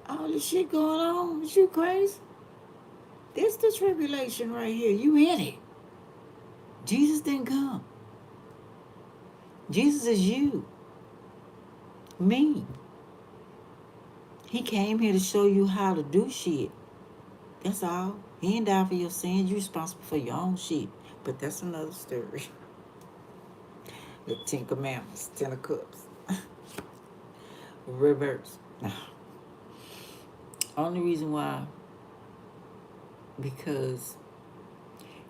All this shit going on. Is you crazy? This the tribulation right here. You in it. Jesus didn't come. Jesus is you. Me. He came here to show you how to do shit. That's all. He ain't die for your sins. You're responsible for your own shit. But that's another story. The 10 Commandments, 10 of Cups. Reverse. Only reason why, because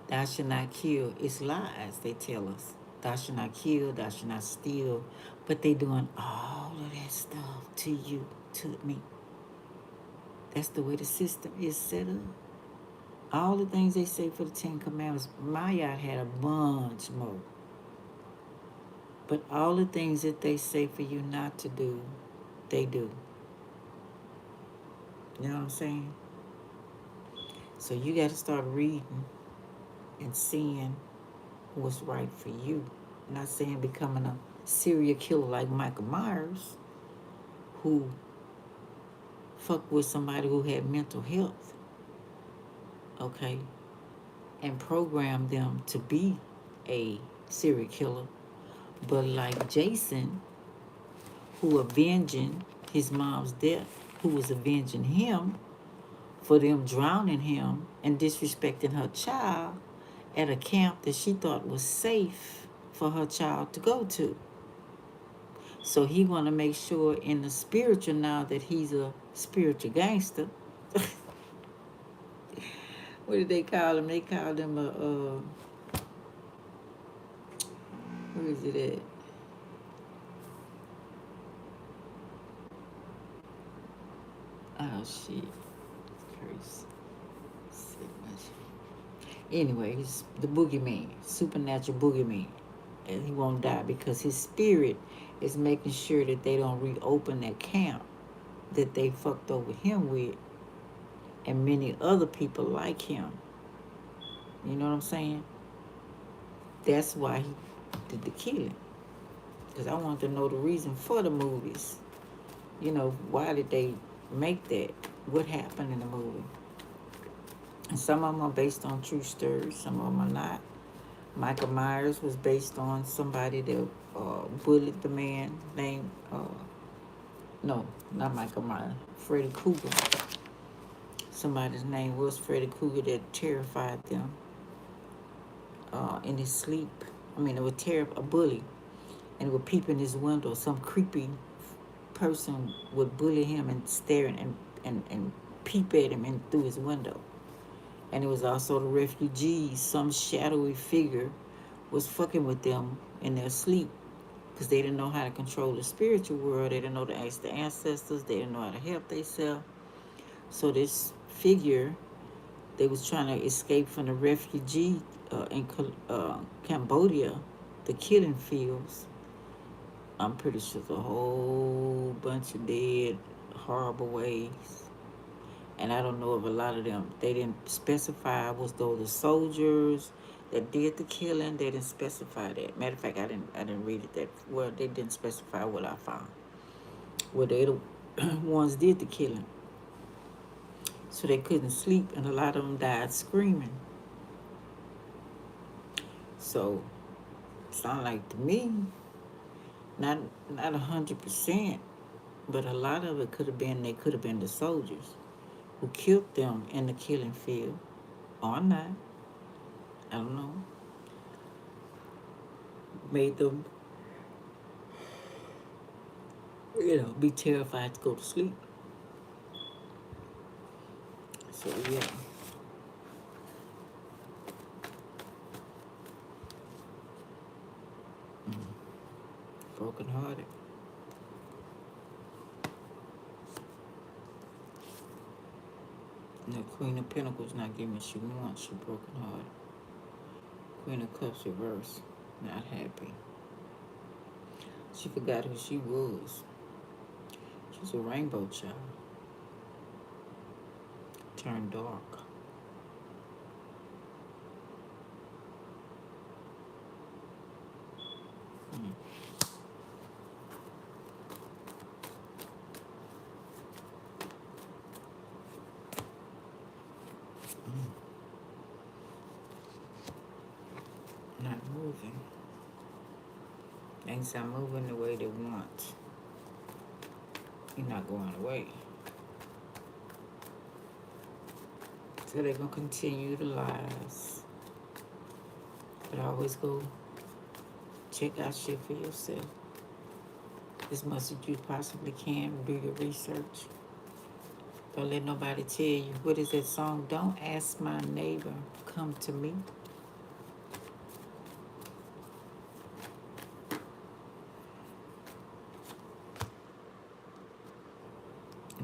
thou shalt not kill. It's lies they tell us. Thou shalt not kill, thou shalt not steal. But they doing all of that stuff to you, to me. That's the way the system is set up. All the things they say for the Ten Commandments, Maya had a bunch more. But all the things that they say for you not to do, they do. You know what I'm saying? So you got to start reading and seeing what's right for you. I'm not saying becoming a serial killer like Michael Myers, who fucked with somebody who had mental health, okay, and programmed them to be a serial killer. But like Jason, who avenging his mom's death, who was avenging him for them drowning him and disrespecting her child at a camp that she thought was safe for her child to go to. So he want to make sure in the spiritual, now that he's a spiritual gangster. What did they call him? They called him where is it at? Oh shit, it's crazy. Anyway, he's the boogeyman, supernatural boogeyman, and he won't die because his spirit is making sure that they don't reopen that camp that they fucked over him with, and many other people like him. You know what I'm saying? That's why he did the killing. Because I want to know the reason for the movies. You know, why did they make that? What happened in the movie? And some of them are based on true stories. Some of them are not. Michael Myers was based on somebody that bullied the man named, no, not Michael Myers, Freddy Krueger. Somebody's name was Freddy Krueger that terrified them in his sleep. I mean, it was a bully, and it would peep in his window. Some creepy person would bully him and stare and peep at him and through his window. And it was also the refugees. Some shadowy figure was fucking with them in their sleep because they didn't know how to control the spiritual world. They didn't know to ask the ancestors. They didn't know how to help themselves. So this figure, they was trying to escape from the refugee in Cambodia, the killing fields. I'm pretty sure it's a whole bunch of dead, horrible ways. And I don't know if a lot of them, they didn't specify was those the soldiers that did the killing. They didn't specify that. Matter of fact, I didn't read it that well. They didn't specify what I found. Well, they the ones did the killing, so they couldn't sleep, and a lot of them died screaming. So, sound like to me, not 100%, but a lot of it could have been they could have been the soldiers who killed them in the killing field, or not. I don't know. Made them, be terrified to go to sleep. So yeah. Broken hearted. The Queen of Pentacles not getting what she wants. She broken hearted. Queen of Cups reverse. Not happy. She forgot who she was. She's a rainbow child. Turned dark. Not moving. Things are moving the way they want. You're not going away. So they're going to continue the lies. But always go check out shit for yourself. As much as you possibly can. Do your research. Don't let nobody tell you. What is that song? Don't ask my neighbor, come to me.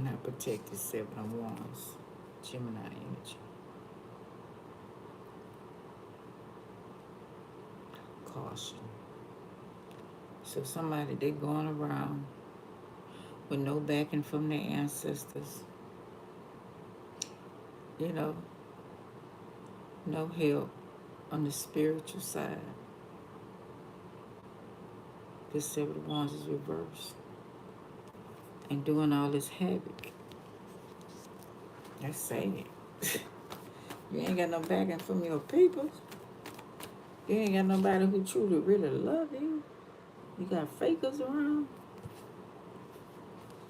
not protected. 7 of Wands. Gemini energy. Caution. So somebody, they going around with no backing from their ancestors. You know, no help on the spiritual side. This 7 of Wands is reversed. And doing all this havoc. That's sad. You ain't got no backing from your people. You ain't got nobody who truly really love you. You got fakers around.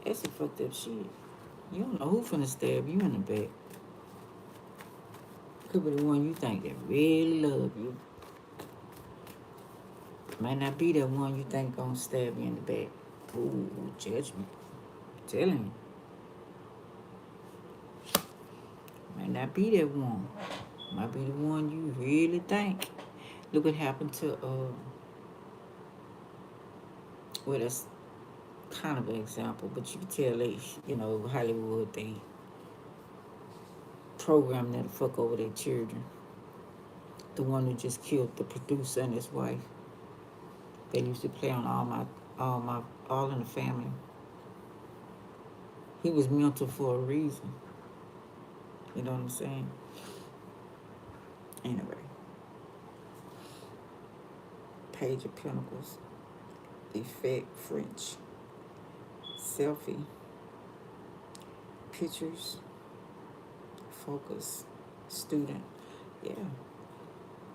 That's some fucked up shit. You don't know who finna stab you in the back. Could be the one you think that really love you. Might not be that one you think gonna stab you in the back. Ooh, judgment. I'm telling you. Might not be that one. Might be the one you really think. Look what happened to well, that's kind of an example, but you can tell they, Hollywood, they program that to fuck over their children. The one who just killed the producer and his wife. They used to play on All in the Family. He was mental for a reason. You know what I'm saying? Anyway. Page of Pentacles. Effect, French. Selfie. Pictures. Focus. Student. Yeah.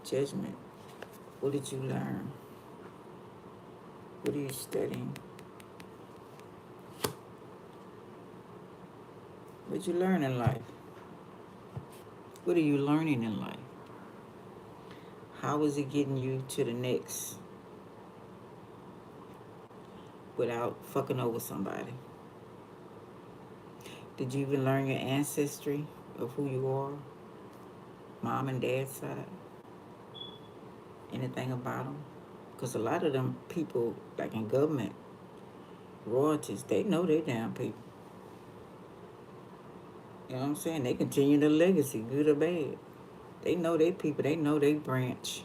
Judgment. What did you learn? What are you studying? What did you learn in life? What are you learning in life? How is it getting you to the next without fucking over somebody? Did you even learn your ancestry of who you are? Mom and dad's side? Anything about them? Because a lot of them people, like in government, royalties, they know they damn people. You know what I'm saying? They continue the legacy, good or bad. They know they people. They know they branch.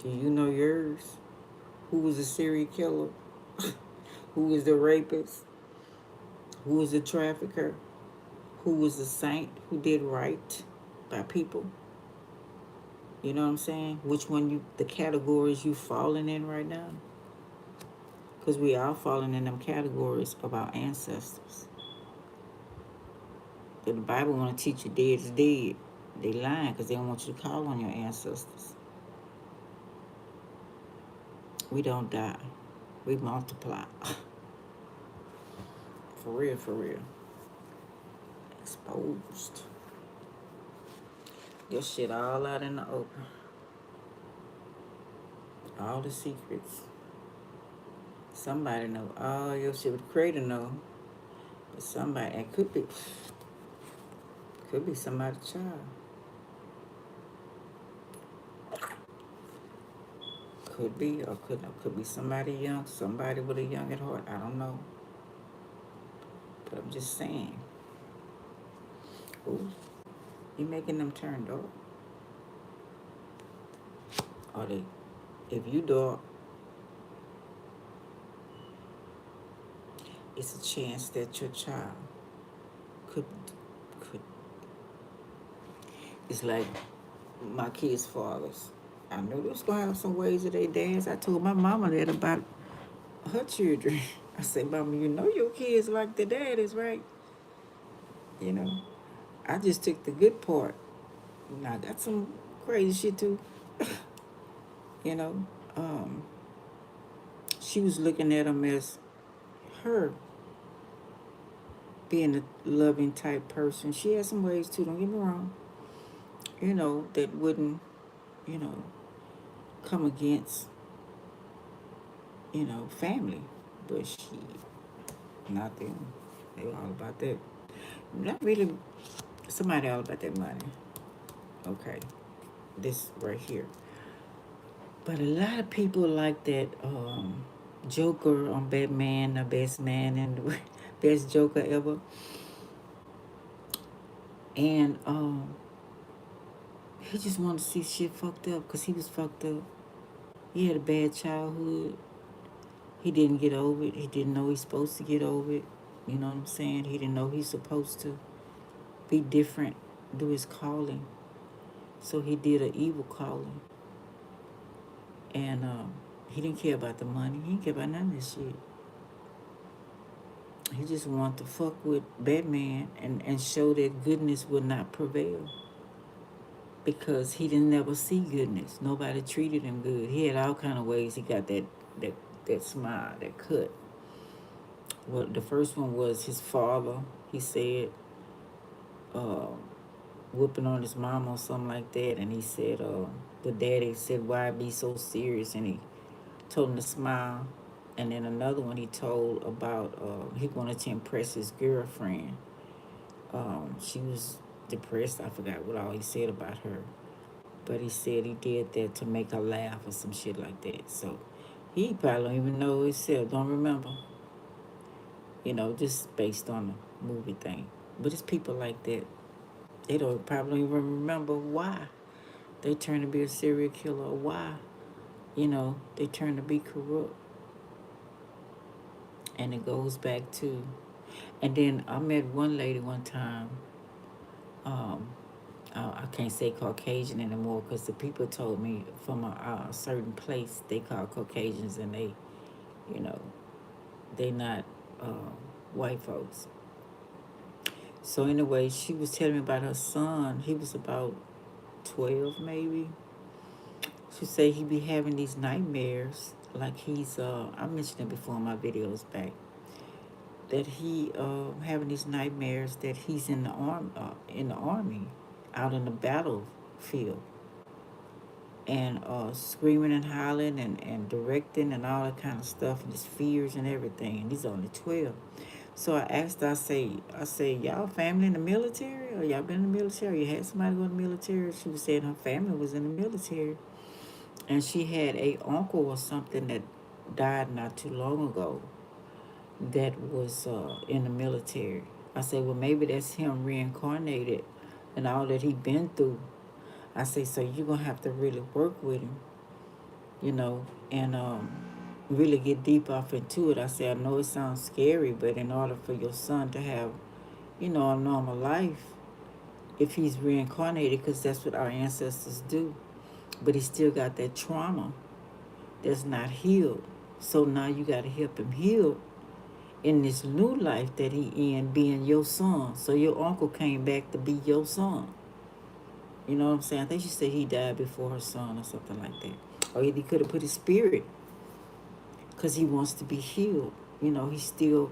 Do you know yours? Who was the serial killer? Who was the rapist? Who was the trafficker? Who was the saint who did right by people? You know what I'm saying? Which one the categories you falling in right now? Because we all falling in them categories of our ancestors. But the Bible want to teach you dead is dead. They lying because they don't want you to call on your ancestors. We don't die. We multiply. For real, for real. Exposed. Your shit all out in the open. All the secrets. Somebody know. All your shit with the creator know. But somebody, it could be somebody's child. Could be, or could be somebody young, somebody with a young at heart. I don't know. But I'm just saying. Ooh, you making them turn dark. Or if you dark, it's a chance that your child could. It's like my kids' fathers. I knew they was gonna have some ways of their dads. I told my mama that about her children. I said, Mama, you know your kids like their daddies, right? You know, I just took the good part. Now, I got some crazy shit too. You know, she was looking at him as her being a loving type person. She had some ways too, don't get me wrong. You know, that wouldn't, come against, family. But not them. They were all about that. Not really somebody all about that money. Okay. This right here. But a lot of people like that Joker on Batman, the best man in the Best joker ever. And he just wanted to see shit fucked up because he was fucked up. He had a bad childhood. He didn't get over it. He didn't know he's supposed to get over it. You know what I'm saying? He didn't know he's supposed to be different, do his calling. So he did an evil calling. And he didn't care about the money. He didn't care about none of this shit. He just wanted to fuck with Batman and show that goodness would not prevail. Because he didn't never see goodness. Nobody treated him good. He had all kind of ways he got that smile, that cut. Well, the first one was his father, he said, uh, whooping on his mom or something like that. And he said, the daddy said, why be so serious? And he told him to smile. And then another one he told about he wanted to impress his girlfriend. She was depressed. I forgot what all he said about her. But he said he did that to make her laugh or some shit like that. So he probably don't even know himself, don't remember. You know, just based on the movie thing. But it's people like that. They don't probably even remember why they turn to be a serial killer or why, you know, they turn to be corrupt. And it goes back to, and then I met one lady one time. I can't say Caucasian anymore because the people told me from a certain place they call Caucasians and they, you know, they not white folks. So anyway, she was telling me about her son. He was about 12 maybe. She said he be having these nightmares like he's I mentioned it before in my videos back that he having these nightmares that he's in the army out in the battlefield and screaming and hollering and directing and all that kind of stuff and his fears and everything, and he's only 12. So I asked her, I say, y'all family in the military? Or y'all been in the military? You had somebody go in the military? She was saying her family was in the military. And she had a uncle or something that died not too long ago that was in the military. I said, well, maybe that's him reincarnated and all that he been through. I say, so you're going to have to really work with him, you know, and really get deep off into it. I say, I know it sounds scary, but in order for your son to have, you know, a normal life, if he's reincarnated, because that's what our ancestors do, but he still got that trauma that's not healed. So now you got to help him heal in this new life that he in, being your son. So your uncle came back to be your son. You know what I'm saying? I think she said he died before her son or something like that. Or he could have put his spirit because he wants to be healed. You know, he still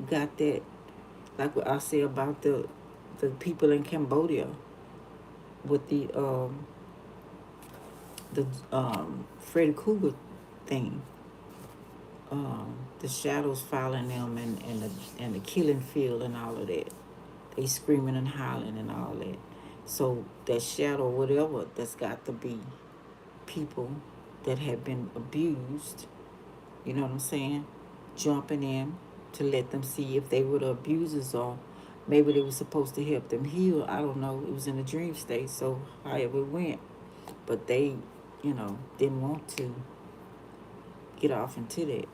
got that, like what I say about the people in Cambodia with the Freddy Krueger thing. The shadows following them and the killing field and all of that. They screaming and hollering and all that. So that shadow, whatever, that's got to be people that have been abused, you know what I'm saying, jumping in to let them see if they were the abusers or maybe they were supposed to help them heal. I don't know. It was in a dream state, so however it went. But they, you know, didn't want to get off into that.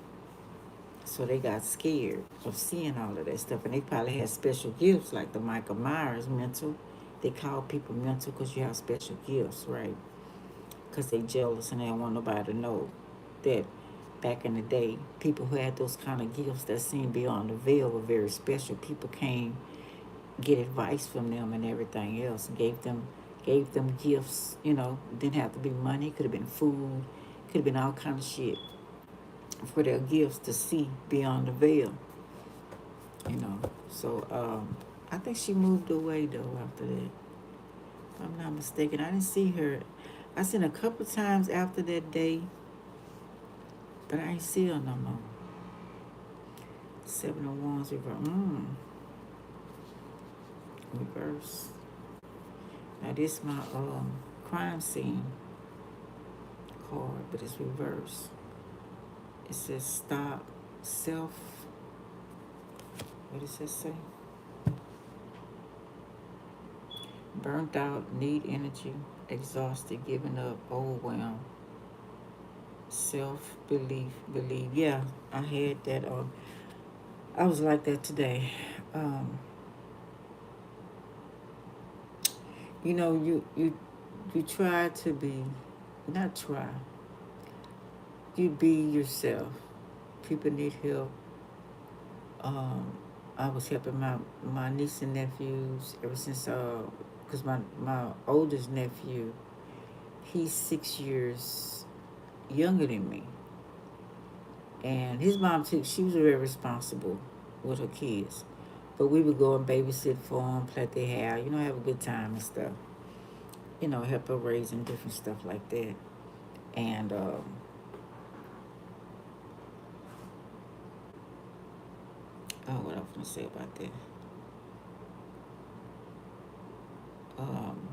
So they got scared of seeing all of that stuff. And they probably had special gifts like the Michael Myers mental. They call people mental because you have special gifts, right? Because they jealous and they don't want nobody to know that back in the day, people who had those kind of gifts that seemed beyond the veil were very special. People came get advice from them and everything else. Gave them gifts, you know. Didn't have to be money. Could have been food. Could have been all kind of shit for their gifts to see beyond the veil, you know. So I think she moved away though after that. If I'm not mistaken, I didn't see her. I seen her a couple times after that day, but I ain't see her no more. 7 of Wands reverse. Reverse. Now this is my crime scene card, but it's reverse. It says stop self What does it say? Burnt out, need energy, exhausted, giving up, overwhelmed, self belief, believe. Yeah, I had that. I was like that today. Um, you try to be, not try. You be yourself. People need help. Um, I was helping my niece and nephews ever since cause my oldest nephew, he's 6 years younger than me, and his mom too. She was very responsible with her kids, but we would go and babysit for them, plait their hair, have a good time and stuff. Help her raise and different stuff like that. And what I was gonna say about that? Um,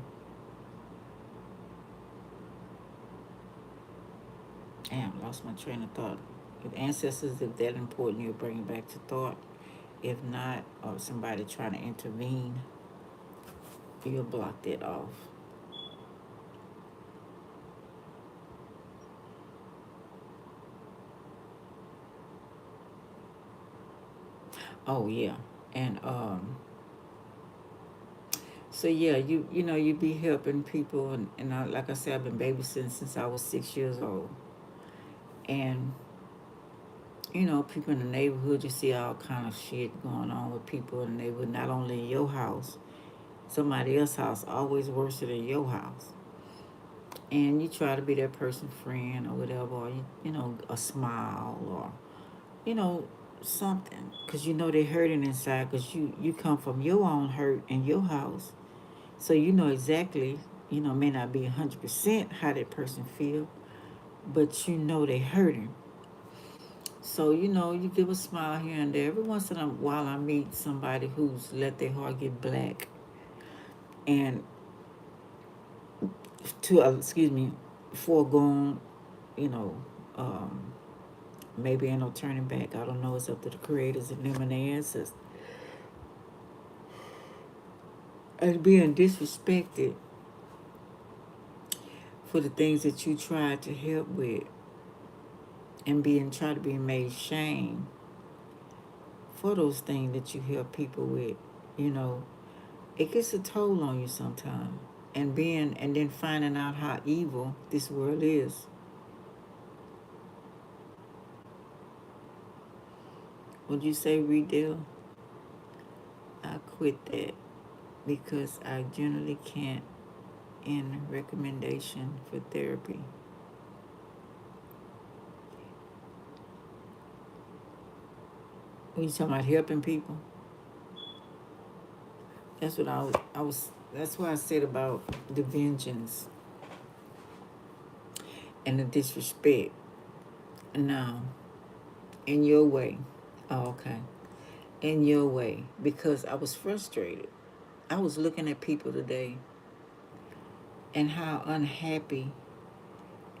Damn, lost my train of thought. If ancestors, if that important, you'll bring it back to thought. If not, or somebody trying to intervene, you'll block that off. Oh yeah, and so yeah, you be helping people, and like I said, I've been babysitting since I was 6 years old, and people in the neighborhood, you see all kind of shit going on with people in the neighborhood, not only in your house, somebody else's house, always worse than your house. And you try to be that person's friend or whatever, or a smile, or you know something, because they're hurting inside, because you come from your own hurt in your house, so exactly, may not be 100% how that person feel, but they hurting. So you give a smile here and there. Every once in a while I meet somebody who's let their heart get black, and to excuse me, foregone, you know um maybe ain't no turning back. I don't know. It's up to the creators and them and their ancestors. And being disrespected for the things that you tried to help with, and try to be made shame for those things that you help people with, you know, it gets a toll on you sometimes. And then finding out how evil this world is. Would you say, Redale? I quit that because I generally can't in recommendation for therapy. When you talking about helping people, that's what that's what I said about the vengeance and the disrespect. Now, in your way. Oh, okay. In your way. Because I was frustrated. I was looking at people today and how unhappy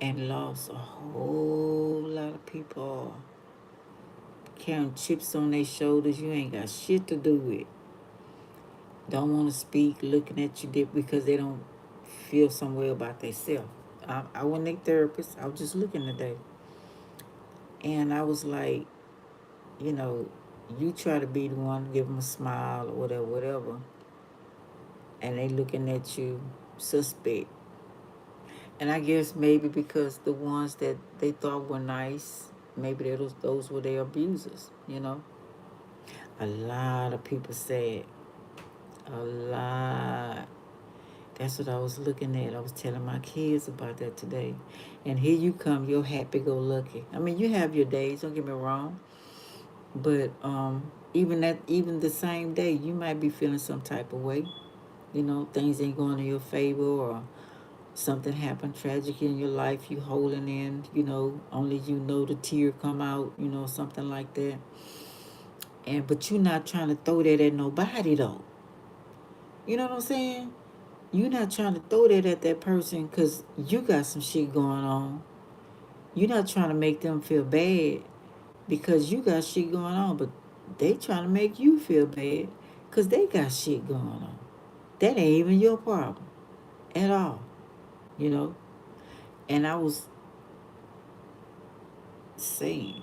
and lost a whole lot of people are. Carrying chips on their shoulders you ain't got shit to do with. Don't want to speak, looking at you because they don't feel some way about themselves. I wasn't a therapist. I was just looking today. And I was like, you know, you try to be the one to give them a smile or whatever, whatever. And they looking at you suspect. And I guess maybe because the ones that they thought were nice, maybe those were their abusers. A lot of people said, a lot. That's what I was looking at. I was telling my kids about that today. And here you come, you're happy-go-lucky. I mean, you have your days, don't get me wrong. But even the same day, you might be feeling some type of way. Things ain't going in your favor, or something happened tragic in your life, you holding in, only the tear come out, something like that. But you're not trying to throw that at nobody though. You know what I'm saying? You're not trying to throw that at that person because you got some shit going on. You're not trying to make them feel bad because you got shit going on. But They trying to make you feel bad because they got shit going on. That ain't even your problem at all, you know. And I was saying,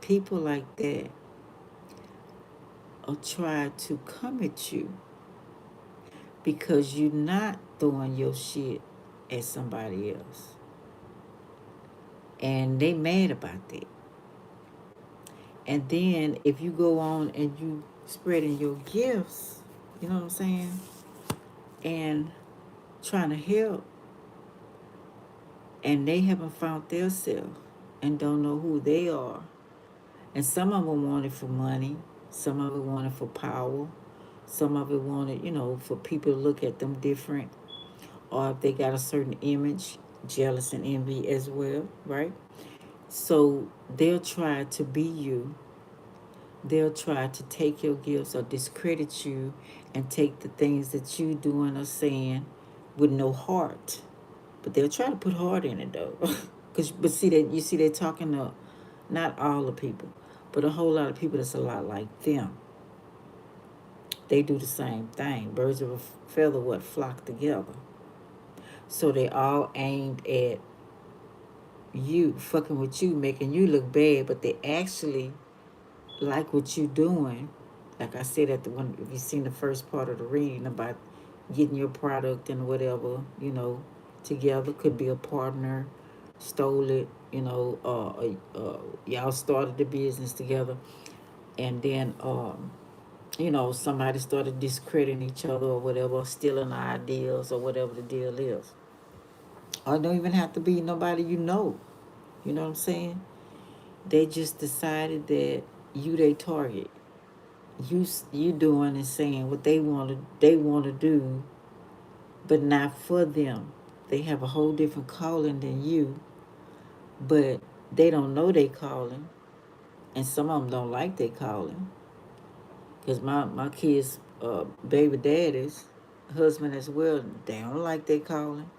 people like that will try to come at you because you're not throwing your shit at somebody else. And they mad about that. And then if you go on and you spreading your gifts, you know what I'm saying? And trying to help, and they haven't found themselves and don't know who they are. And some of them want it for money, some of it want it for power, some of it want it, for people to look at them different, or if they got a certain image, jealous and envy as well, right? So they'll try to be you. They'll try to take your gifts or discredit you and take the things that you doing or saying with no heart. But they'll try to put heart in it though. But see that you see they're talking to not all the people, but a whole lot of people that's a lot like them. They do the same thing. Birds of a feather what flock together. So they all aimed at you, fucking with you, making you look bad, but they actually like what you doing. Like I said at the one, if you seen the first part of the reading about getting your product and whatever, together, could be a partner, stole it, y'all started the business together, and then somebody started discrediting each other or whatever, stealing ideas or whatever the deal is. Or it don't even have to be nobody you know. You know what I'm saying? They just decided that you they target. You doing and saying what they want to do, but not for them. They have a whole different calling than you, but they don't know they calling, and some of them don't like they calling. Cause my kids, baby daddies, husband as well, they don't like they calling.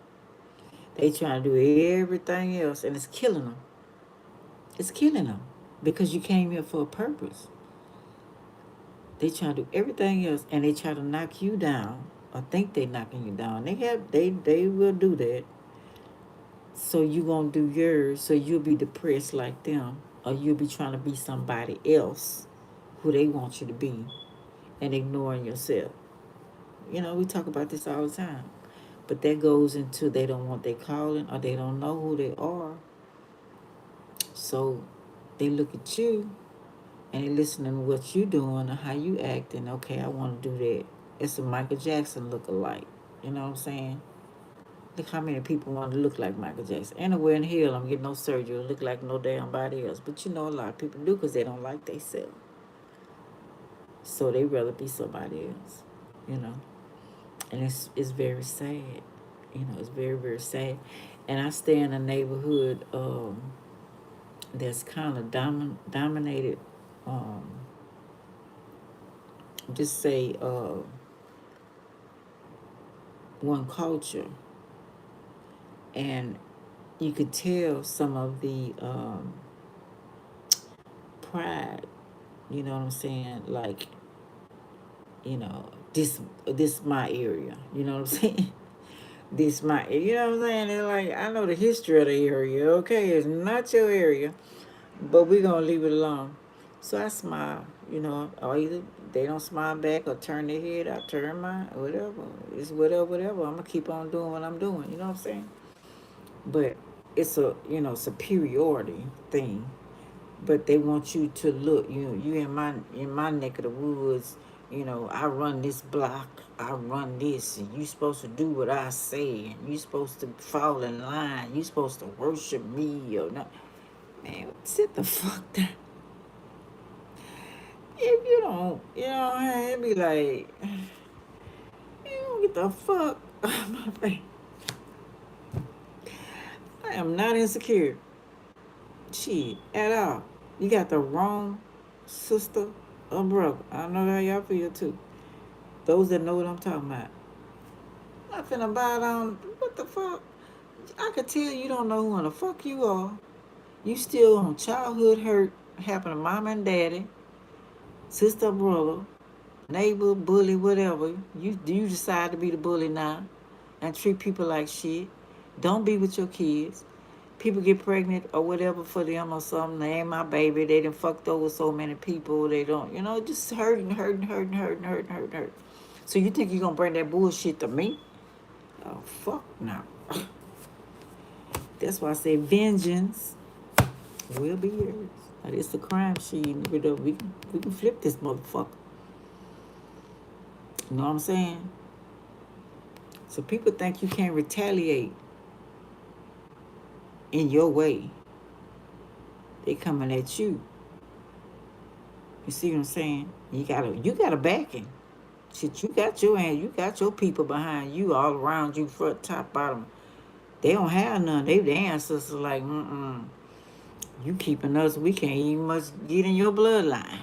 They trying to do everything else, and it's killing them. It's killing them because you came here for a purpose. They try to do everything else, and they try to knock you down or think they knocking you down. They will do that. So you gonna do yours, so you'll be depressed like them, or you'll be trying to be somebody else who they want you to be, and ignoring yourself. We talk about this all the time, but that goes into they don't want their calling or they don't know who they are. So they look at you and they listening to what you doing or how you acting. Okay, I want to do that. It's a Michael Jackson look-alike. You know what I'm saying? Look how many people want to look like Michael Jackson. Anywhere in hell, I'm getting no surgery. Look like no damn body else. But a lot of people do because they don't like themselves. So they rather be somebody else. You know, and it's very sad. It's very very sad. And I stay in a neighborhood that's kind of dominated. Um, just say one culture, and you could tell some of the pride. You know what I'm saying? Like, this my area. You know what I'm saying? This my, you know what I'm saying? They're like, I know the history of the area. Okay, it's not your area, but we're gonna leave it alone. So I smile. Or either they don't smile back or turn their head. I turn mine. Whatever. It's whatever. I'm gonna keep on doing what I'm doing. You know what I'm saying? But it's a superiority thing. But they want you to look. You in my neck of the woods. I run this block. I run this, and you supposed to do what I say, and you supposed to fall in line. You supposed to worship me or not. Man, sit the fuck down. If you don't, it'd be like, you don't get the fuck out of my face. I am not insecure. Shit, at all. You got the wrong sister or brother. I know how y'all feel too. Those that know what I'm talking about. I'm finna buy down. What the fuck? I could tell you don't know who the fuck you are. You still on childhood hurt happened to mom and daddy. sister, brother, neighbor, bully, whatever. You decide to be the bully now and treat people like shit. Don't be with your kids. People get pregnant or whatever for them or something. They ain't my baby. They done fucked over so many people. They don't, just hurting. So you think you're gonna bring that bullshit to me? Oh fuck no. That's why I say vengeance will be yours. Now, it's the crime scene. We can flip this motherfucker. You know what I'm saying? So people think you can't retaliate in your way. They coming at you. You see what I'm saying? You got a backing. Shit, you got your hand, you got your people behind you, all around you, front, top, bottom. They don't have none. They the ancestors like, you keeping us. We can't even much get in your bloodline.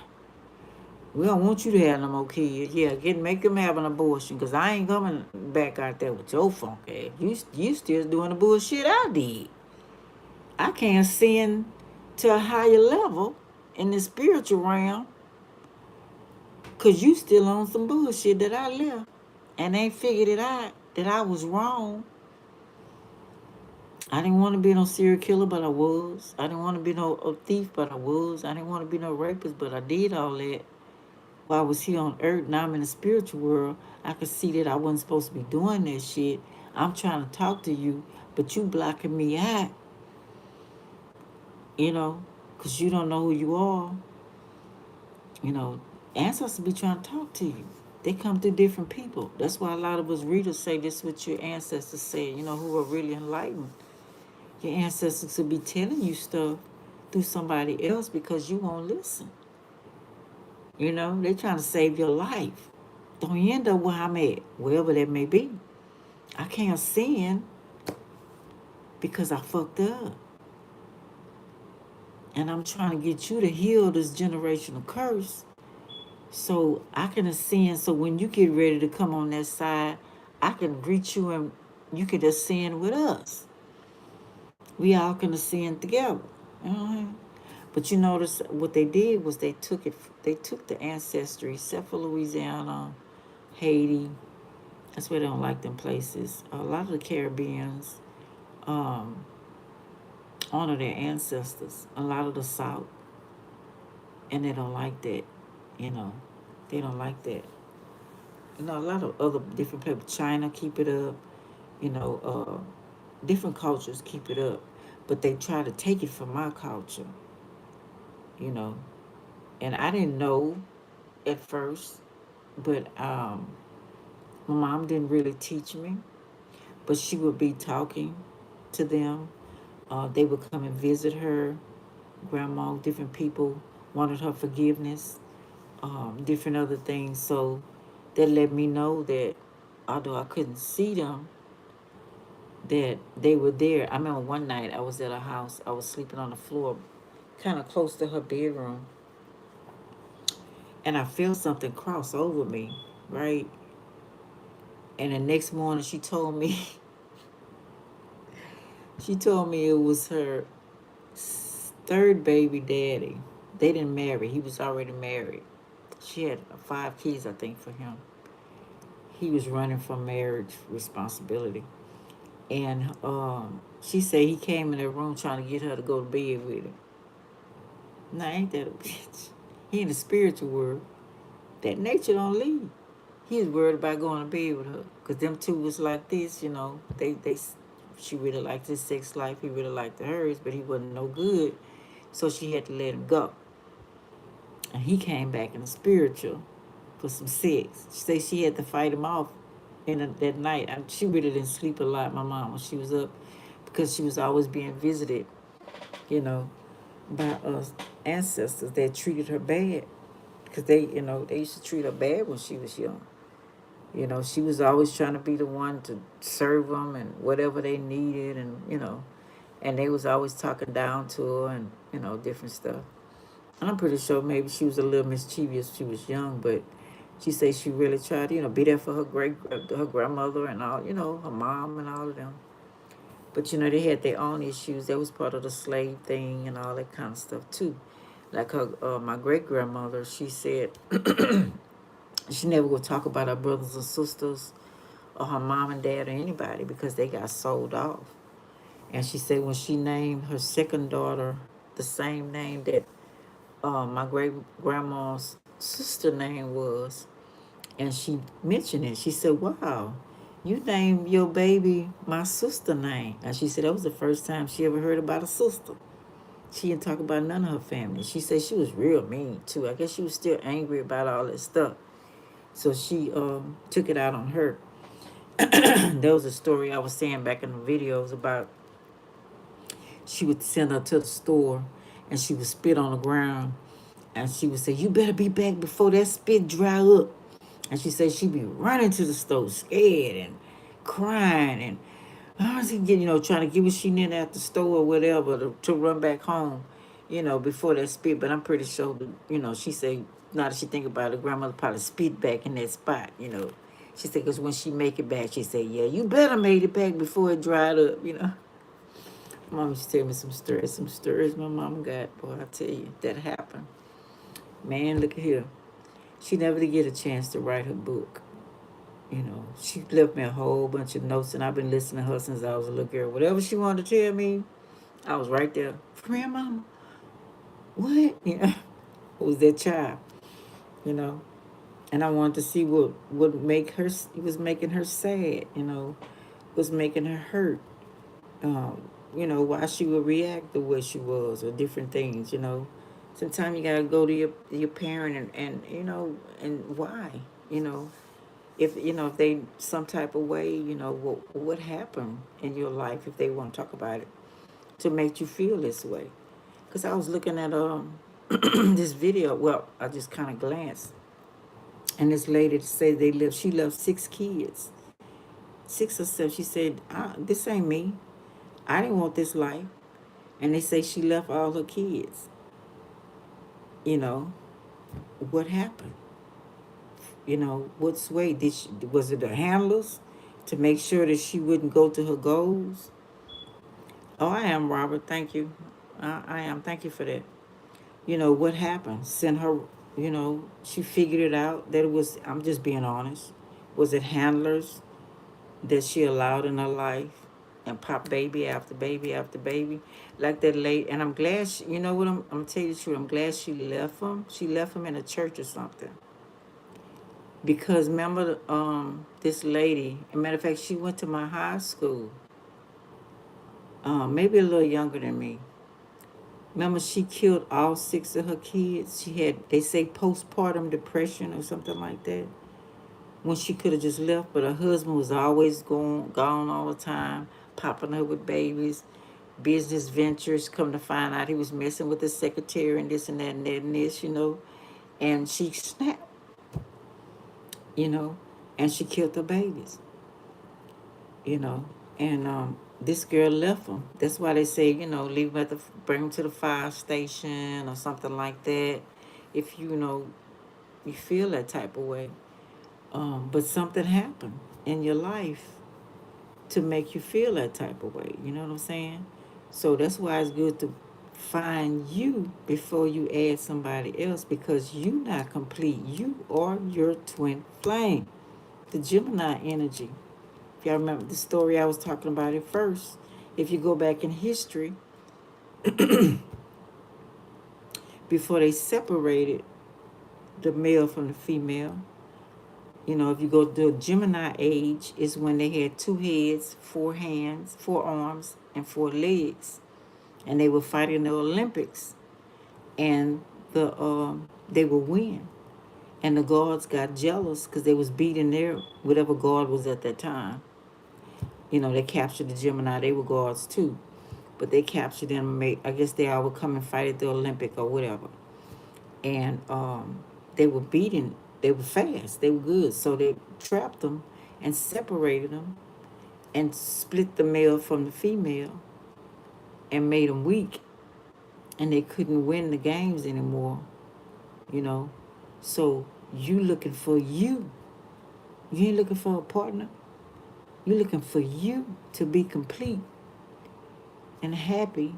We don't want you to have no more kids. Yeah, make them have an abortion, cause I ain't coming back out there with your funk ass. You still doing the bullshit I did. I can't ascend to a higher level in the spiritual realm, cause you still on some bullshit that I left and ain't figured it out that I was wrong. I didn't want to be no serial killer, but I was. I didn't want to be no thief, but I was. I didn't want to be no rapist, but I did all that. While I was here on earth, now I'm in the spiritual world, I could see that I wasn't supposed to be doing that shit. I'm trying to talk to you, but you blocking me out, because you don't know who you are. Ancestors be trying to talk to you. They come through different people. That's why a lot of us readers say this is what your ancestors said, who are really enlightened. Your ancestors will be telling you stuff through somebody else because you won't listen. They're trying to save your life. Don't you end up where I'm at, wherever that may be. I can't sin because I fucked up. And I'm trying to get you to heal this generational curse so I can ascend. So when you get ready to come on that side, I can greet you and you can ascend with us. We all can ascend together. But you notice what they did was they took the ancestry, except for Louisiana, Haiti. That's where they don't like them places. A lot of the Caribbeans honor their ancestors. A lot of the South, and they don't like that. They don't like that. A lot of other different people. China keep it up. Different cultures keep it up, but they try to take it from my culture. And I didn't know at first, but my mom didn't really teach me, but she would be talking to them. They would come and visit her, grandma, different people wanted her forgiveness, different other things. So that let me know that although I couldn't see them, that they were there. I remember one night I was at her house. I was sleeping on the floor, kind of close to her bedroom, and I felt something cross over me, right? And the next morning she told me, it was her third baby daddy. They didn't marry. He was already married. She had 5 kids, I think, for him. He was running from marriage responsibility. And she said he came in her room trying to get her to go to bed with him. Now, ain't that a bitch? He in the spiritual world. That nature don't leave. He was worried about going to bed with her. Because them two was like this, she really liked his sex life. He really liked hers, but he wasn't no good. So she had to let him go. And he came back in the spiritual for some sex. She said she had to fight him off that night. She really didn't sleep a lot, my mom, when she was up, because she was always being visited, by us ancestors that treated her bad. Because they used to treat her bad when she was young. She was always trying to be the one to serve them and whatever they needed, and they was always talking down to her and, different stuff. And I'm pretty sure maybe she was a little mischievous. She was young, but she said she really tried to, be there for her grandmother and all, her mom and all of them. But, they had their own issues. That was part of the slave thing and all that kind of stuff, too. Like her, my great grandmother, she said she never would talk about her brothers and sisters or her mom and dad or anybody because they got sold off. And she said when she named her second daughter the same name that my great grandma's sister name was, and she mentioned it. She said, "Wow, you named your baby my sister name." And she said that was the first time she ever heard about a sister. She didn't talk about none of her family. She said she was real mean too. I guess she was still angry about all that stuff. So she took it out on her. There was a story I was saying back in the videos about she would send her to the store and she would spit on the ground and she would say, "You better be back before that spit dry up." And she said she'd be running to the store scared and crying and trying to get what she needed at the store or whatever to run back home, before that spit. But I'm pretty sure, she said, now that she think about it, grandmother probably spit back in that spot. She said, because when she make it back, she said, "Yeah, you better made it back before it dried up. Mom used to tell me some stories my mom got. Boy, I tell you, that happened. Man, look at here. She never did get a chance to write her book. She left me a whole bunch of notes, and I've been listening to her since I was a little girl. Whatever she wanted to tell me, I was right there. "Friend, mama, what?" It was that child, you know. And I wanted to see what would make her, it was making her sad, was making her hurt. Why she would react the way she was or different things. Sometimes you gotta go to your parent and why, you know. If they some type of way, what happened in your life if they want to talk about it to make you feel this way. Because I was looking at this video. Well, I just kind of glanced, and this lady said she left 6 kids, 6 or 7. She said, "This ain't me. I didn't want this life." And they say she left all her kids. You know what happened? What sway did she? Was it the handlers to make sure that she wouldn't go to her goals? Oh, I am, Robert. Thank you. I am. Thank you for that. What happened? Sent her. She figured it out that it was. I'm just being honest. Was it handlers that she allowed in her life and pop baby after baby after baby, like that lady? And I'm glad. You know what? I'm tell you the truth. I'm glad she left them. She left them in a church or something. Because remember, this lady. As a matter of fact, she went to my high school. Maybe a little younger than me. Remember, she killed all 6 of her kids. She had, they say, postpartum depression or something like that. When she could have just left, but her husband was always gone all the time, popping her with babies, business ventures. Come to find out, he was messing with the secretary and this and that and that and this. And she snapped, you know, and she killed her babies, you know. And this girl left them. That's why they say, leave them bring them to the fire station or something like that. If you feel that type of way. But something happened in your life to make you feel that type of way. You know what I'm saying? So that's why it's good to find you before you add somebody else, because you're not complete. You are your twin flame, the Gemini energy. If y'all remember the story I was talking about it first, if you go back in history, before they separated the male from the female, if you go to the Gemini age, is when they had 2 heads, 4 hands, 4 arms, and 4 legs, and they were fighting in the Olympics, and they would win, and the gods got jealous because they was beating their whatever god was at that time. They captured the Gemini. They were gods too, but they captured them. And I guess they all would come and fight at the Olympic or whatever, and they were beating. They were fast. They were good. So they trapped them and separated them and split the male from the female and made them weak. And they couldn't win the games anymore, you know. So you looking for you. You ain't looking for a partner. You're looking for you to be complete and happy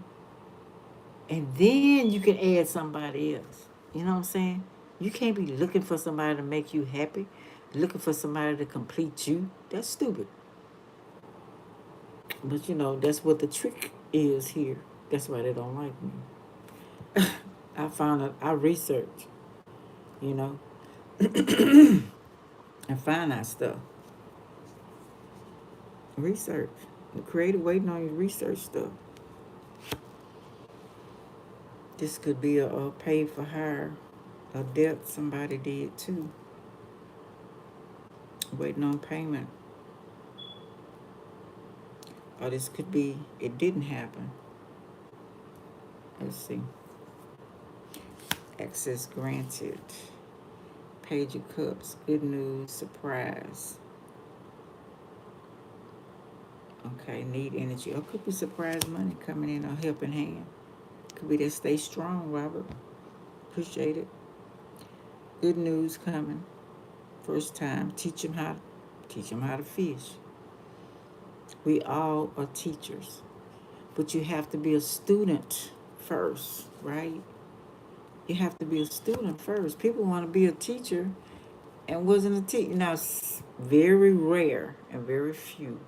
And then you can add somebody else. You know what I'm saying? You can't be looking for somebody to make you happy, looking for somebody to complete you. That's stupid. But you know, that's what the trick is here. That's why they don't like me. I found out, I research, you know, and find out stuff. Research. The creator waiting on you to research stuff. This could be a pay for hire, a debt somebody did too. Waiting on payment. Or this could be, it didn't happen. Let's see. Access granted. Page of Cups. Good news. Surprise. Okay, need energy. Or could be surprise money coming in, a helping hand. Could be that stay strong, Robert. Appreciate it. Good news coming. First time. Teach them how to fish. We all are teachers. But you have to be a student first, right? You have to be a student first. People want to be a teacher and wasn't a teacher. Now, it's very rare and very few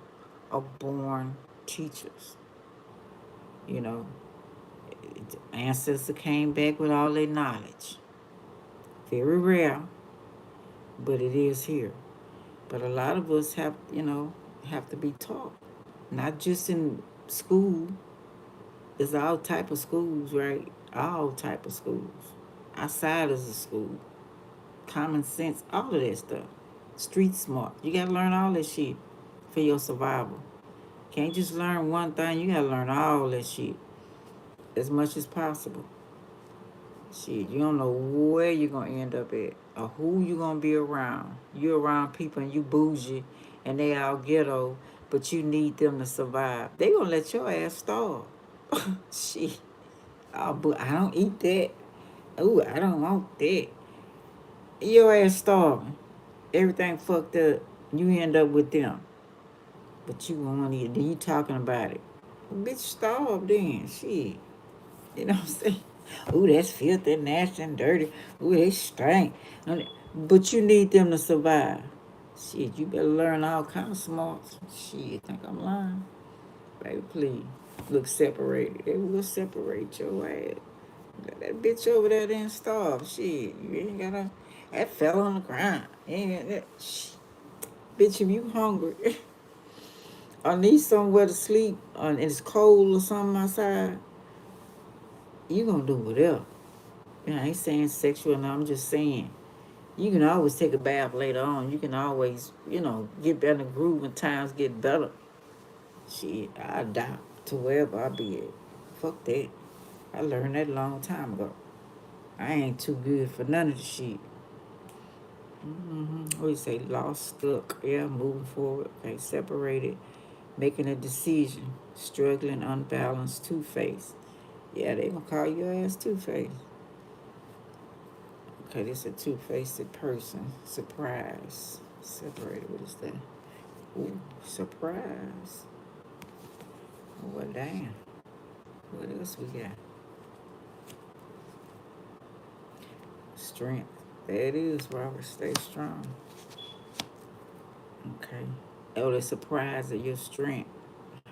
are born teachers. You know, ancestors came back with all their knowledge. Very rare, but it is here. But a lot of us have, have to be taught. Not just in school. There's all type of schools, right? All type of schools. Outside of the school. Common sense, all of that stuff. Street smart. You gotta learn all that shit for your survival. Can't just learn one thing, you gotta learn all that shit as much as possible. Shit, you don't know where you're gonna end up at or who you're gonna be around. You're around people and you bougie and they all ghetto, but you need them to survive. They gonna let your ass starve. Shit. Oh, but I don't eat that. Ooh, I don't want that. Your ass starving. Everything fucked up. You end up with them. But you won't eat it. Then you talking about it. Bitch, starve then. Shit. You know what I'm saying? Ooh, that's filthy, nasty, and dirty. Ooh, they stink. But you need them to survive. Shit, you better learn all kind of smarts. Shit, think I'm lying? Baby, please. Look separated. They will separate your ass. That bitch over there didn't starve. Shit, you ain't gotta. That fell on the ground. You ain't got that. Shit. Bitch, if you hungry, I need somewhere to sleep, and it's cold or something outside, you gonna do whatever. I ain't saying sexual, no, I'm just saying you can always take a bath later on. You can always, get better in the groove when times get better. Shit, I die to wherever I be at. Fuck that. I learned that a long time ago. I ain't too good for none of the shit. What do you say? Lost, stuck. Yeah, moving forward. Okay, separated. Making a decision. Struggling, unbalanced, two-faced. Yeah, they gonna call your ass two-faced. Okay, this is a two-faced person. Surprise. Separated. What is that? Ooh, surprise. Well, damn. What else we got? Strength. There it is, Robert. Stay strong. Okay. Oh, the surprise of your strength.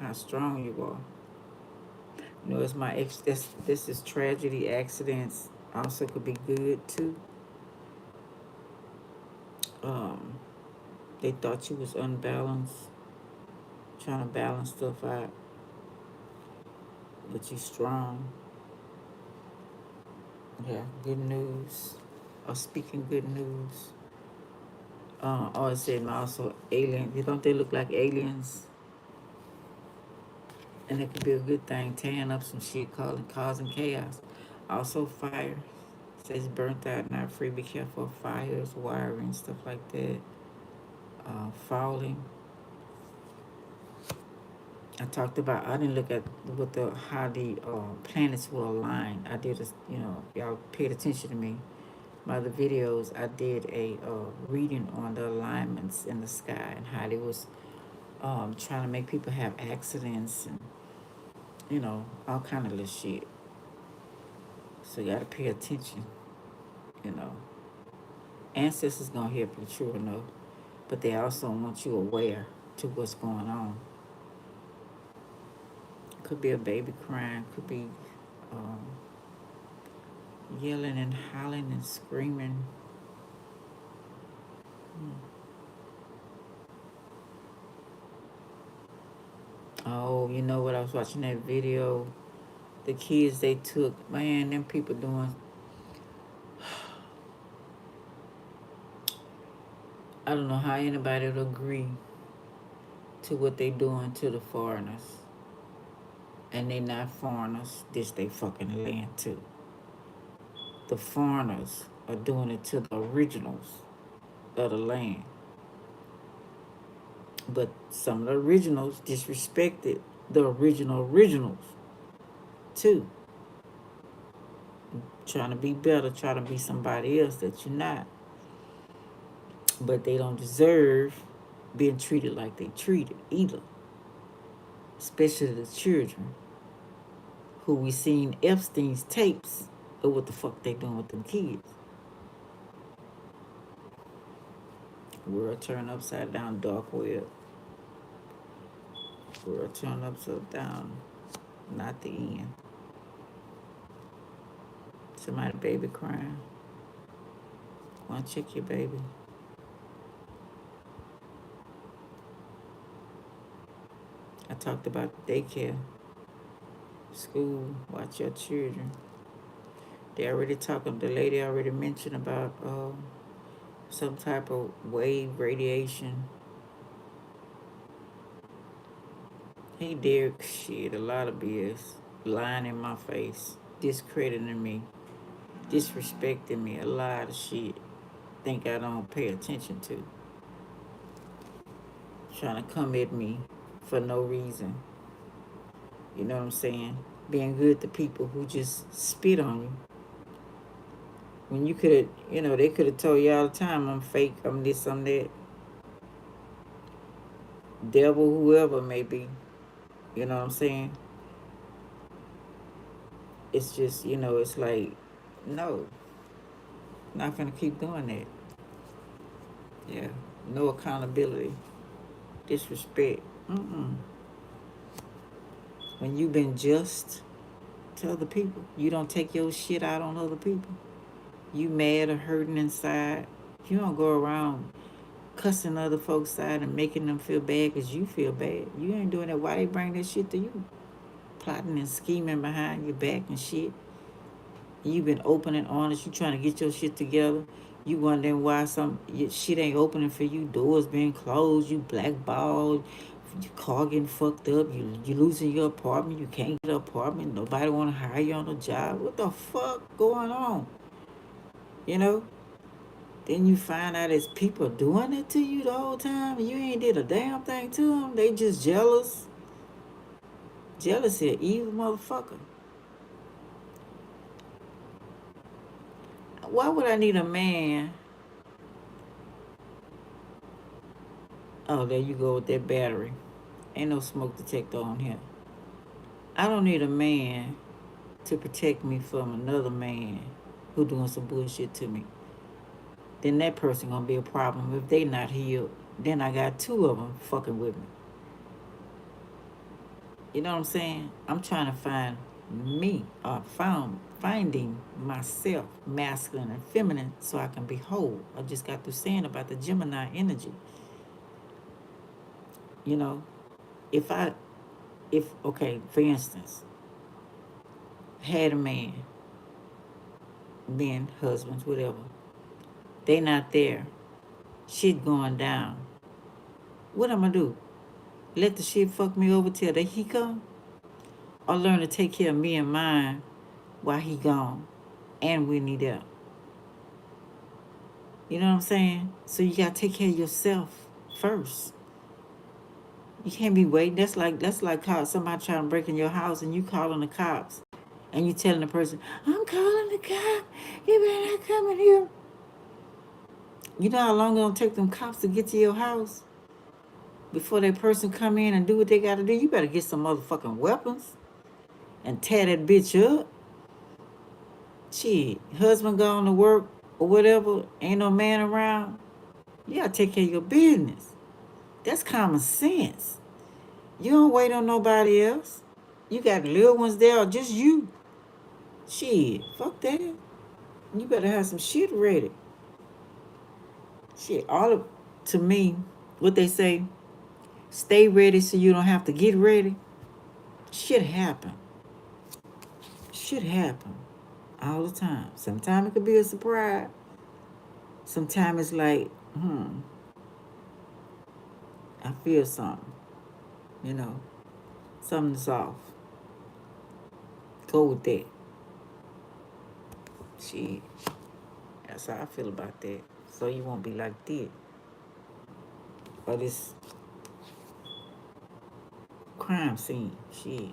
How strong you are. It's my ex. This is tragedy, accidents. Also could be good too. Um, they thought you was unbalanced, trying to balance stuff out, but you strong. Yeah, good news. Or speaking good news. Or it said also aliens. Don't they look like aliens? And it could be a good thing, tearing up some shit, causing chaos. Also fire. It says burnt out, not free. Be careful of fires, wiring, stuff like that. Falling. I talked about. I didn't look at what how the planets will align. I did y'all paid attention to me. My other videos, I did a reading on the alignments in the sky and how they was trying to make people have accidents and all kind of little shit. So you gotta pay attention, you know. Ancestors gonna help you, true enough, but they also want you aware to what's going on. Could be a baby crying, could be um, yelling and hollering and screaming. Oh, you know what? I was watching that video. The kids they took, man, them people doing. I don't know how anybody would agree to what they doing to the foreigners. And they not foreigners. This they fucking land too. The foreigners are doing it to the originals of the land. But some of the originals disrespected the originals too. Trying to be better, trying to be somebody else that you're not. But they don't deserve being treated like they treated either. Especially the children who we seen Epstein's tapes of what the fuck they doing with them kids. World turned upside down, dark web. World turned upside down, not the end. Somebody baby crying. Go and check your baby. I talked about daycare, school, watch your children. They already talking, the lady already mentioned about some type of wave radiation. He did shit, a lot of BS, lying in my face, discrediting me, disrespecting me, a lot of shit. Think I don't pay attention to. Trying to come at me for no reason. You know what I'm saying? Being good to people who just spit on you. When you could have, they could have told you all the time, I'm fake, I'm this, I'm that. Devil, whoever may be. You know what I'm saying? It's just, it's like, no. Not gonna keep doing that. Yeah. No accountability. Disrespect. When you've been just to other people, you don't take your shit out on other people. You mad or hurting inside. You don't go around cussing other folks out and making them feel bad because you feel bad. You ain't doing that. Why they bring that shit to you? Plotting and scheming behind your back and shit. You been open and honest. You trying to get your shit together. You wondering why some shit ain't opening for you. Doors being closed. You blackballed. Your car getting fucked up. You losing your apartment. You can't get an apartment. Nobody want to hire you on a job. What the fuck going on? Then you find out it's people doing it to you the whole time and you ain't did a damn thing to them. They just jealous. Jealous here, evil motherfucker. Why would I need a man? Oh, there you go with that battery. Ain't no smoke detector on here. I don't need a man to protect me from another man who doing some bullshit to me. Then that person gonna be a problem. If they not healed, then I got two of them fucking with me. You know what I'm saying? I'm trying to find me, or finding myself, masculine and feminine, so I can be whole. I just got through saying about the Gemini energy. Okay, for instance, had a man, men, husbands, whatever, they not there, shit going down. What I'm gonna do? Let the shit fuck me over till he come? Or learn to take care of me and mine while he gone and when he there? You know what I'm saying? So you gotta take care of yourself first. You can't be waiting. That's like somebody trying to break in your house and you calling the cops and you telling the person, I'm calling the cop. You better not come in here. You know how long it's gonna take them cops to get to your house? Before that person come in and do what they gotta do, you better get some motherfucking weapons and tear that bitch up. Shit, husband gone to work or whatever, ain't no man around. You gotta take care of your business. That's common sense. You don't wait on nobody else. You got little ones there or just you. Shit, fuck that. You better have some shit ready. Shit, all of to me, what they say, stay ready so you don't have to get ready. Shit happen. Shit happen all the time. Sometimes it could be a surprise. Sometimes it's like, I feel something. You know, something's off. Go with that. Shit, that's how I feel about that. So you won't be like that. Or this crime scene. Shit,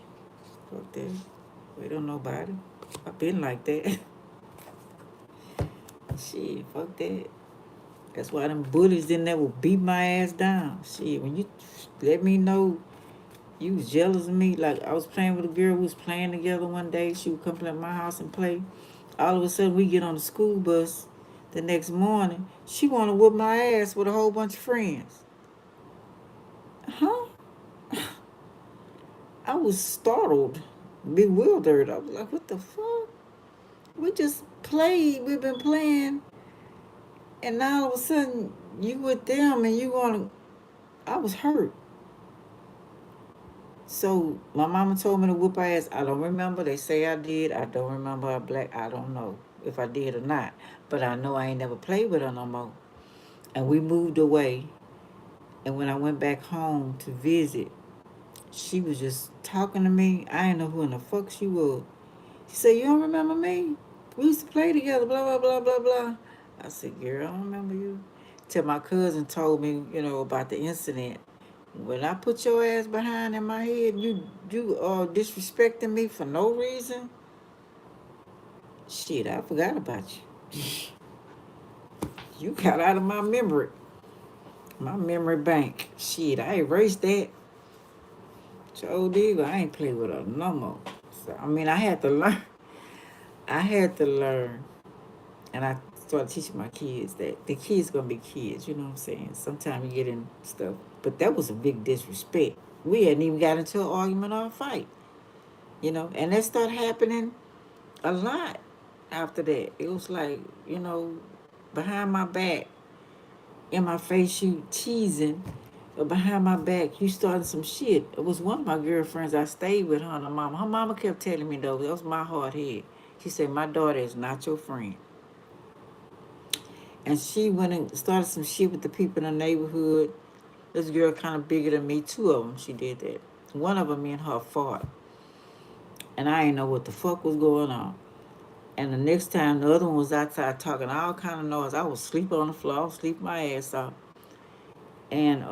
fuck that. Wait on nobody. I've been like that. Shit, fuck that. That's why them bullies didn't ever beat my ass down. Shit, when you let me know you was jealous of me, like I was playing with a girl, we was playing together one day. She would come to my house and play. All of a sudden, we get on the school bus the next morning. She want to whoop my ass with a whole bunch of friends. Huh? I was startled, bewildered. I was like, what the fuck? We just played. We've been playing. And now all of a sudden, you with them and you want to. I was hurt. So my mama told me to whoop her ass. I don't remember. They say I did. I don't remember her black. I don't know if I did or not. But I know I ain't never played with her no more. And we moved away. And when I went back home to visit, she was just talking to me. I didn't know who in the fuck she was. She said, you don't remember me? We used to play together, blah, blah, blah, blah, blah. I said, girl, I don't remember you. Till my cousin told me, about the incident. When I put your ass behind in my head, you disrespecting me for no reason. Shit, I forgot about you. You got out of my memory bank. Shit, I erased that. So Digga, I ain't play with her no more. So I mean, I had to learn. I had to learn, and I started teaching my kids that the kids gonna be kids. You know what I'm saying? Sometimes you get in stuff, but that was a big disrespect. We hadn't even got into an argument or a fight. And that started happening a lot after that. It was like, behind my back, in my face, you teasing, but behind my back, you starting some shit. It was one of my girlfriends. I stayed with her and her mama. Her mama kept telling me, though, that was my hard head. She said, my daughter is not your friend. And she went and started some shit with the people in the neighborhood. This girl kind of bigger than me. Two of them, she did that. One of them, me and her fought. And I didn't know what the fuck was going on. And the next time, the other one was outside talking all kind of noise. I was sleeping on the floor. I was sleeping my ass off. And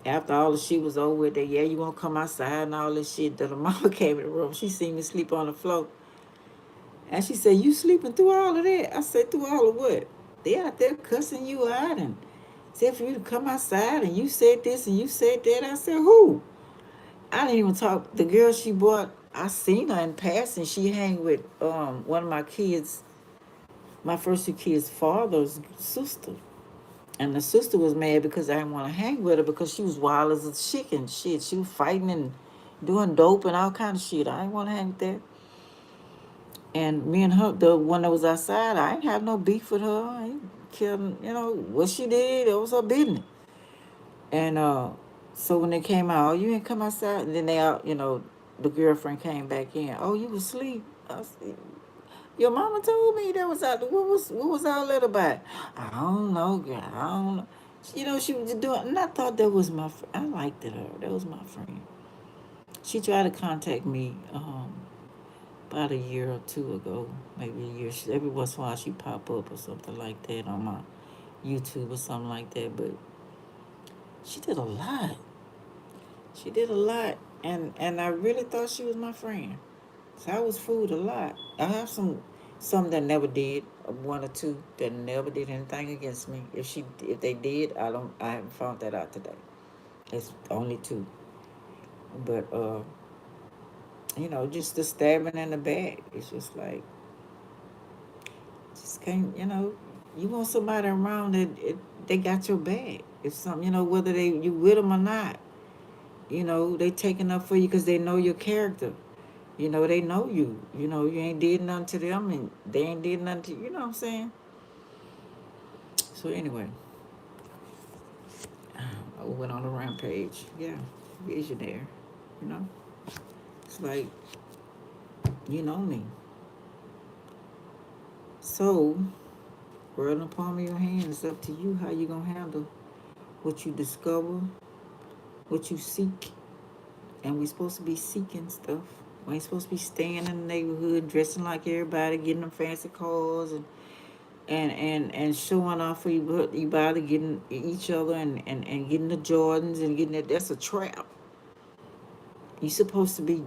after all the shit was over with, that, yeah, you won't come outside and all this shit, the mama came in the room. She seen me sleep on the floor. And she said, you sleeping through all of that? I said, through all of what? They out there cussing you out and said for you to come outside and you said this and you said that. I said, who? I didn't even talk. The girl she brought, I seen her in passing. She hang with one of my kids, my first two kids' father's sister. And the sister was mad because I didn't want to hang with her because she was wild as a chicken. Shit, she was fighting and doing dope and all kind of shit. I didn't want to hang with that. And me and her, the one that was outside, I ain't have no beef with her. I ain't care, what she did, it was her business. And so when they came out, oh, you ain't come outside. And then they out, the girlfriend came back in. Oh, you was asleep. I said, your mama told me that was out. What was all that about? I don't know, girl. I don't know. She was just doing, and I thought that was my friend. I liked her. That was my friend. She tried to contact me about a year or two ago, maybe a year. Every once in a while she pop up or something like that on my YouTube or something like that. But she did a lot. She did a lot, and I really thought she was my friend. So I was fooled a lot. I have some that never did, one or two that never did anything against me. If they did, I haven't found that out today. It's only two. But just the stabbing in the back. It's just like Can't, you want somebody around that they got your back. If something, whether you with them or not, they taking up for you because they know your character. They know you. You ain't did nothing to them, and they ain't did nothing to you. You know what I'm saying? So anyway, I went on a rampage. Yeah, visionary. You know, it's like you know me. So, world in the palm of your hand. It's up to you how you gonna handle what you discover, what you seek, and we supposed to be seeking stuff. We ain't supposed to be staying in the neighborhood dressing like everybody, getting them fancy cars and showing off for you body, getting each other and getting the Jordans and getting it. That's a trap. You supposed to be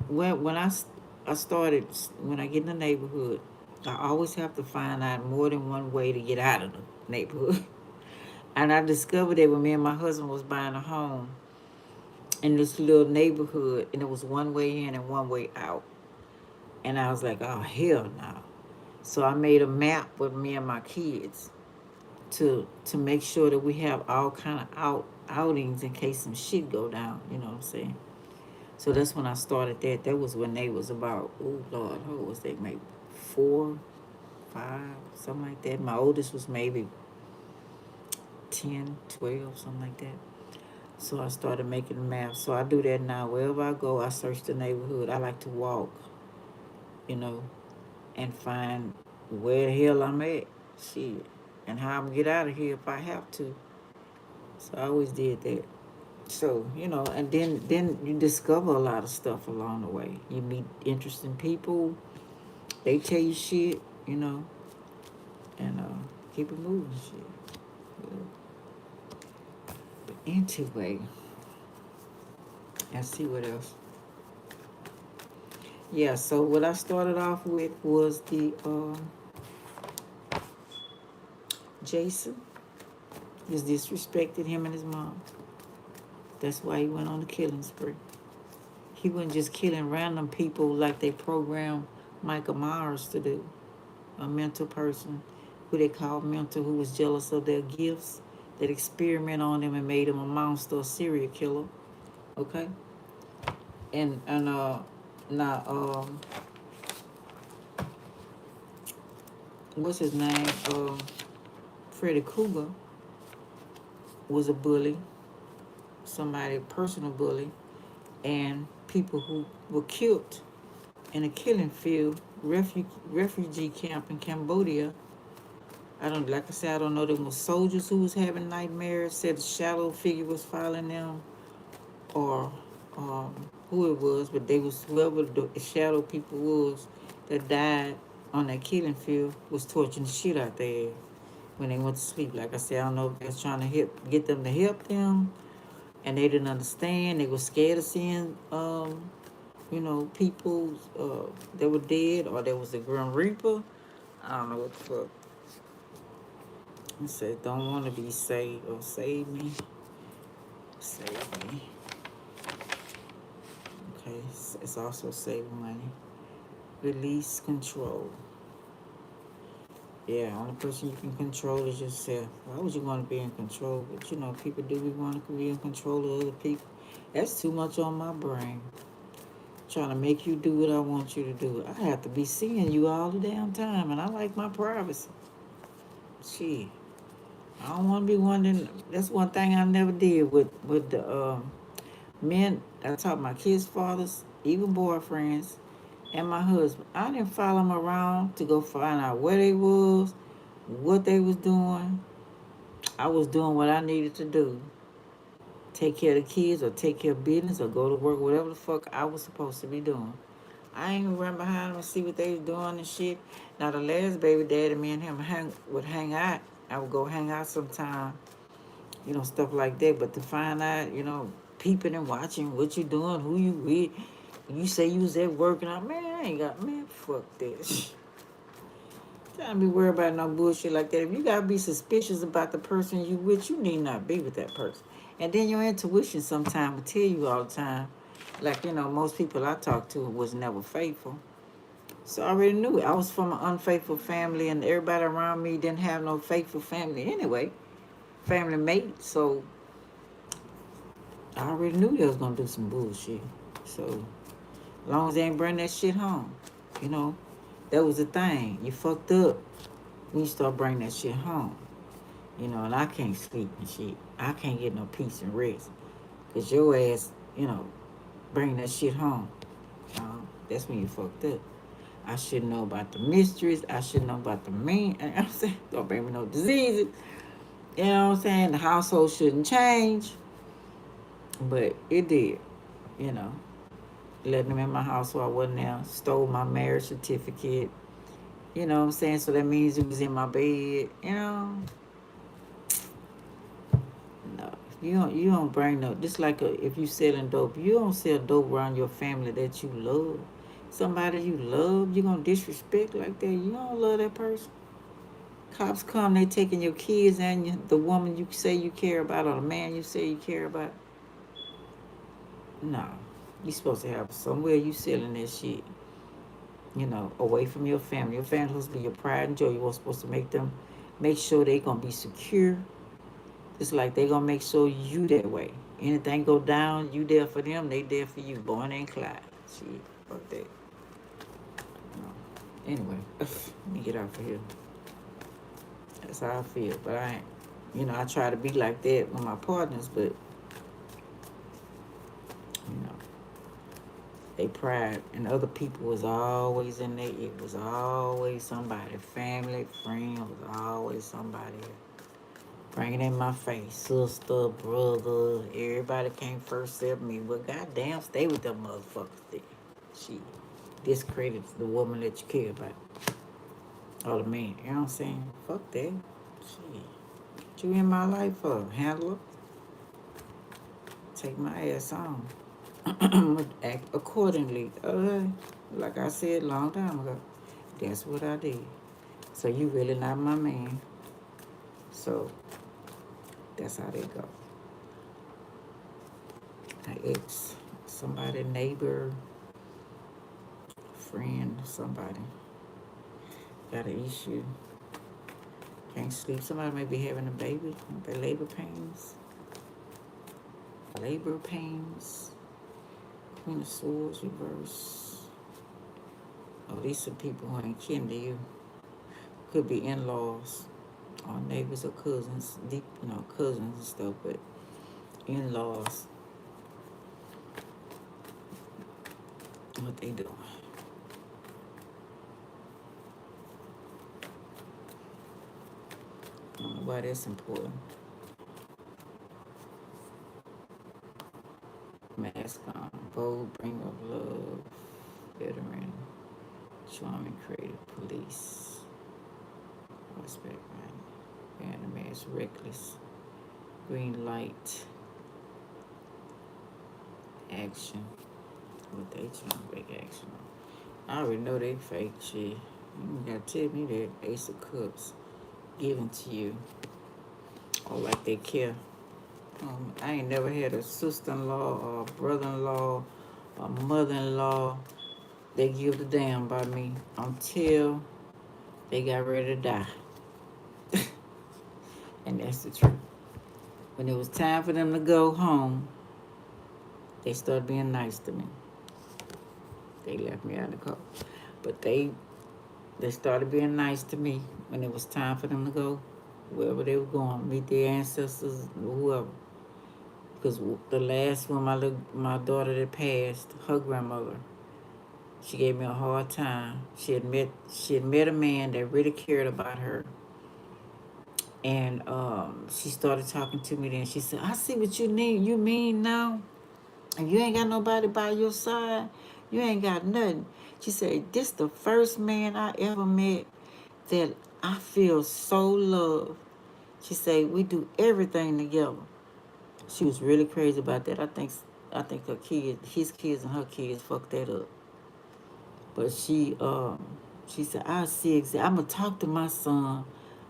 when I started when I get in the neighborhood. I always have to find out more than one way to get out of the neighborhood. And I discovered that when me and my husband was buying a home in this little neighborhood, and it was one way in and one way out. And I was like, oh hell no. So I made a map with me and my kids to make sure that we have all kind of outings in case some shit go down. You know what I'm saying? So that's when I started that. That was when they was about, oh Lord, how old was they? Maybe 4, 5, something like that. My oldest was maybe 10, 12, something like that. So I started making a map. So I do that now. Wherever I go, I search the neighborhood. I like to walk, you know, and find where the hell I'm at. Shit. And how I'm gonna get out of here if I have to. So I always did that. So, and then you discover a lot of stuff along the way. You meet interesting people. They tell you shit, and keep it moving shit. But anyway, let's see what else. Yeah, so what I started off with was the Jason. Just disrespected him and his mom. That's why he went on the killing spree. He wasn't just killing random people like they programmed Michael Myers to do. A mental person who they called mental, who was jealous of their gifts, that experiment on them and made him a monster, a serial killer. Okay? And now what's his name? Freddy Krueger was a bully, somebody personal bully, and people who were killed in a killing field, refugee camp in Cambodia. Like I said, I don't know. There were soldiers who was having nightmares, said a shadow figure was following them, or who it was, but they was whoever the shadow people was that died on that killing field was torturing the shit out there when they went to sleep. Like I said, I don't know if they was trying to get them to help them, and they didn't understand. They were scared of seeing people that were dead, or there was a Grim Reaper. I don't know what the fuck. It said, don't want to be saved or save me. Save me. Okay, it's also saving money. Release control. Yeah, only person you can control is yourself. Why would you want to be in control? But people do we want to be in control of other people. That's too much on my brain. Trying to make you do what I want you to do. I have to be seeing you all the damn time, and I like my privacy. Shit. I don't want to be wondering. That's one thing I never did with the men. I taught my kids' fathers, even boyfriends, and my husband. I didn't follow them around to go find out where they was, what they was doing. I was doing what I needed to do. Take care of the kids or take care of business or go to work, whatever the fuck I was supposed to be doing. I ain't gonna run behind them and see what they was doing and shit. Now the last baby daddy, me and him would hang out. I would go hang out sometime, stuff like that. But to find out, peeping and watching what you doing, who you with. You say you was at work and I ain't got, fuck that. Trying to be worried about no bullshit like that. If you gotta be suspicious about the person you with, you need not be with that person. And then your intuition sometimes will tell you all the time. Like, most people I talk to was never faithful. So I already knew it. I was from an unfaithful family, and everybody around me didn't have no faithful family anyway, family mate. So I already knew they was gonna do some bullshit. So as long as they ain't bring that shit home, you know, that was the thing. You fucked up when you start bringing that shit home, you know. And I can't sleep and shit. I can't get no peace and rest, cause your ass, you know, bring that shit home. That's when you fucked up. I should know about the mysteries. I should know about the man. You know what I'm saying? Don't bring me no diseases. You know what I'm saying? The household shouldn't change. But it did, you know. Letting them in my house while I wasn't there. Stole my marriage certificate. You know what I'm saying? So that means it was in my bed. You know? No. You don't bring no, just like if you selling dope, you don't sell dope around your family that you love. Somebody you love, you gonna disrespect like that. You don't love that person. Cops come, they taking your kids and the woman you say you care about or the man you say you care about. No. You supposed to have somewhere you selling that shit. You know, away from your family. Your family supposed to be your pride and joy. You're supposed to make sure they gonna be secure. It's like they gonna make sure you that way. Anything go down, you there for them, they there for you. Bonnie and Clyde. Shit, fuck that. Anyway, let me get out of here. That's how I feel. But I ain't, I try to be like that with my partners, but, you know, they pride and other people was always in there. It was always somebody. Family, friend was always somebody. Bring it in my face. Sister, brother, everybody came first except me. Well, goddamn, stay with them motherfuckers then. She discredits the woman that you care about. Or the man. You know what I'm saying? Fuck that. Shit. What you in my life for? Handler? Take my ass on. Act accordingly. Like I said a long time ago. That's what I did. So you really not my man. So that's how they go. My ex, somebody, neighbor, friend, somebody got an issue. Can't sleep. Somebody may be having a baby. Their labor pains. Labor pains. Queen of Swords reverse. Oh, these are people who ain't kin to you. Could be in-laws or neighbors or cousins, deep, cousins and stuff, but in-laws, what they doing. I don't know why that's important. Mask on, bold, bring of love, veteran, charming, creative, police, respect, right? And the man's reckless, green light, action. What they trying to make action on? I already know they fake shit. You gotta tell me that Ace of Cups given to you, or like they care. I ain't never had a sister-in-law or a brother-in-law or mother-in-law that give a damn about me until they got ready to die. And that's the truth. When it was time for them to go home, they started being nice to me. They left me out of the car. But they started being nice to me when it was time for them to go wherever they were going, meet their ancestors, whoever. Because the last one, my daughter that passed, her grandmother, she gave me a hard time. She had met a man that really cared about her. And she started talking to me then. She said, I see what you mean now. And you ain't got nobody by your side. You ain't got nothing. She said, this the first man I ever met that I feel so loved. She said, we do everything together. She was really crazy about that. I think his kids and her kids fucked that up. But she said, I see exactly. I'm gonna talk to my son.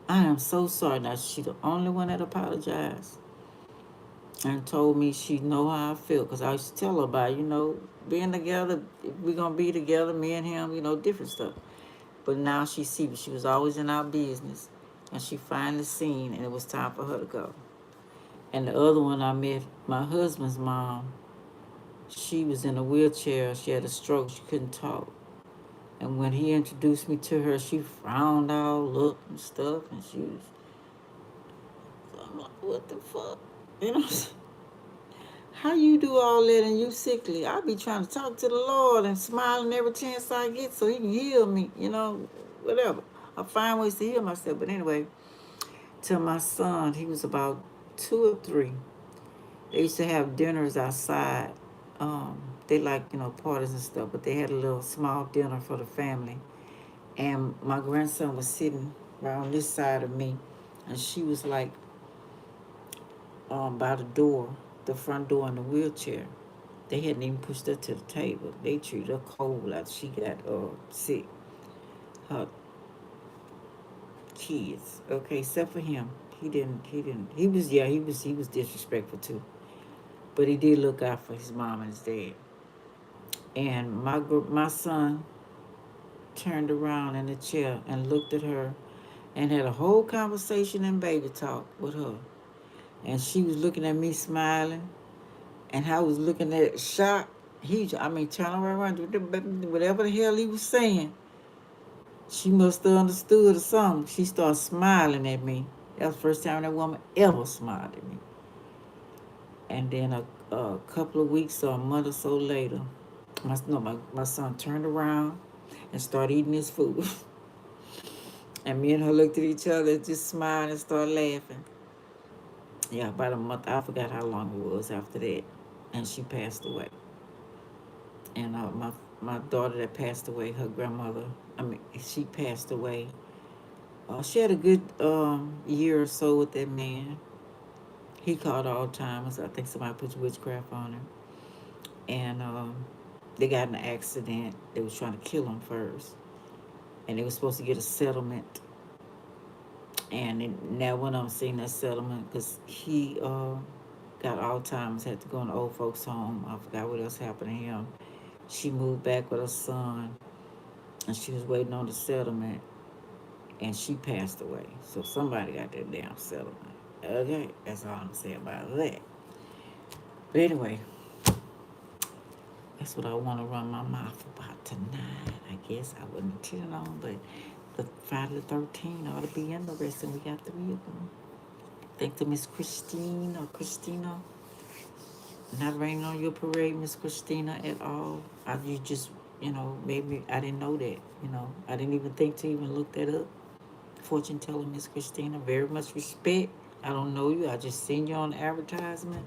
I am so sorry. Now she the only one that apologized. and told me she know how I feel. Because I used to tell her about, being together, we're going to be together, me and him, different stuff. But now she see me. She was always in our business. And she finally seen, and it was time for her to go. And the other one I met, my husband's mom, she was in a wheelchair. She had a stroke. She couldn't talk. And when he introduced me to her, she frowned all up and stuff. And she was, so I'm like, what the fuck? You know, how you do all that and you sickly? I be trying to talk to the Lord and smiling every chance I get so he can heal me, whatever. I find ways to heal myself. But anyway, to my son, he was about 2 or 3. They used to have dinners outside. They like, parties and stuff, but they had a little small dinner for the family. And my grandson was sitting around this side of me, and she was like by the door, the front door in the wheelchair. They hadn't even pushed her to the table. They treated her cold after she got sick. Her kids, okay, except for him. He was, yeah, he was disrespectful too. But he did look out for his mom and his dad. And my son turned around in the chair and looked at her and had a whole conversation and baby talk with her. And she was looking at me smiling, and I was looking at shocked. Turning around, whatever the hell he was saying, she must have understood or something. She started smiling at me. That was the first time that woman ever smiled at me. And then a couple of weeks or a month or so later, my son turned around and started eating his food. And me and her looked at each other, just smiled and started laughing. Yeah, about a month. I forgot how long it was after that. And she passed away. And my daughter that passed away, her grandmother, she passed away. She had a good year or so with that man. He called Alzheimer's. I think somebody put witchcraft on him. And they got in an accident. They was trying to kill him first. And they were supposed to get a settlement. And now when I'm seeing that settlement, because he got Alzheimer's, had to go in the old folks' home. I forgot what else happened to him. She moved back with her son, and she was waiting on the settlement, and she passed away. So somebody got that damn settlement. Okay, that's all I'm saying about that. But anyway, that's what I want to run my mouth about tonight. I guess I wasn't intending on, but the Friday the 13th ought to be interesting. We got 3 of them. Thank to Miss Christine or Christina. Not raining on your parade, Miss Christina, at all. You just, maybe I didn't know that. I didn't even think to even look that up. Fortune teller, Miss Christina, very much respect. I don't know you. I just seen you on the advertisement.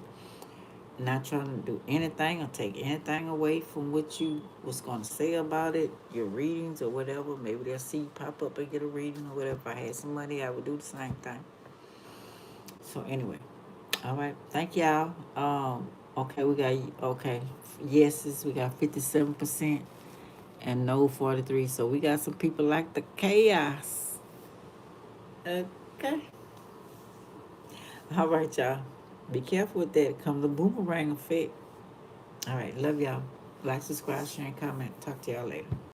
Not trying to do anything or take anything away from what you was going to say about it, your readings or whatever. Maybe they'll see you pop up and get a reading or whatever. If I had some money, I would do the same thing. So anyway, all right. Thank y'all. Okay, we got yeses. We got 57% and no 43. So we got some people like the chaos. Okay. All right, y'all. Be careful with that. Come the boomerang effect. All right. Love y'all. Like, subscribe, share, and comment. Talk to y'all later.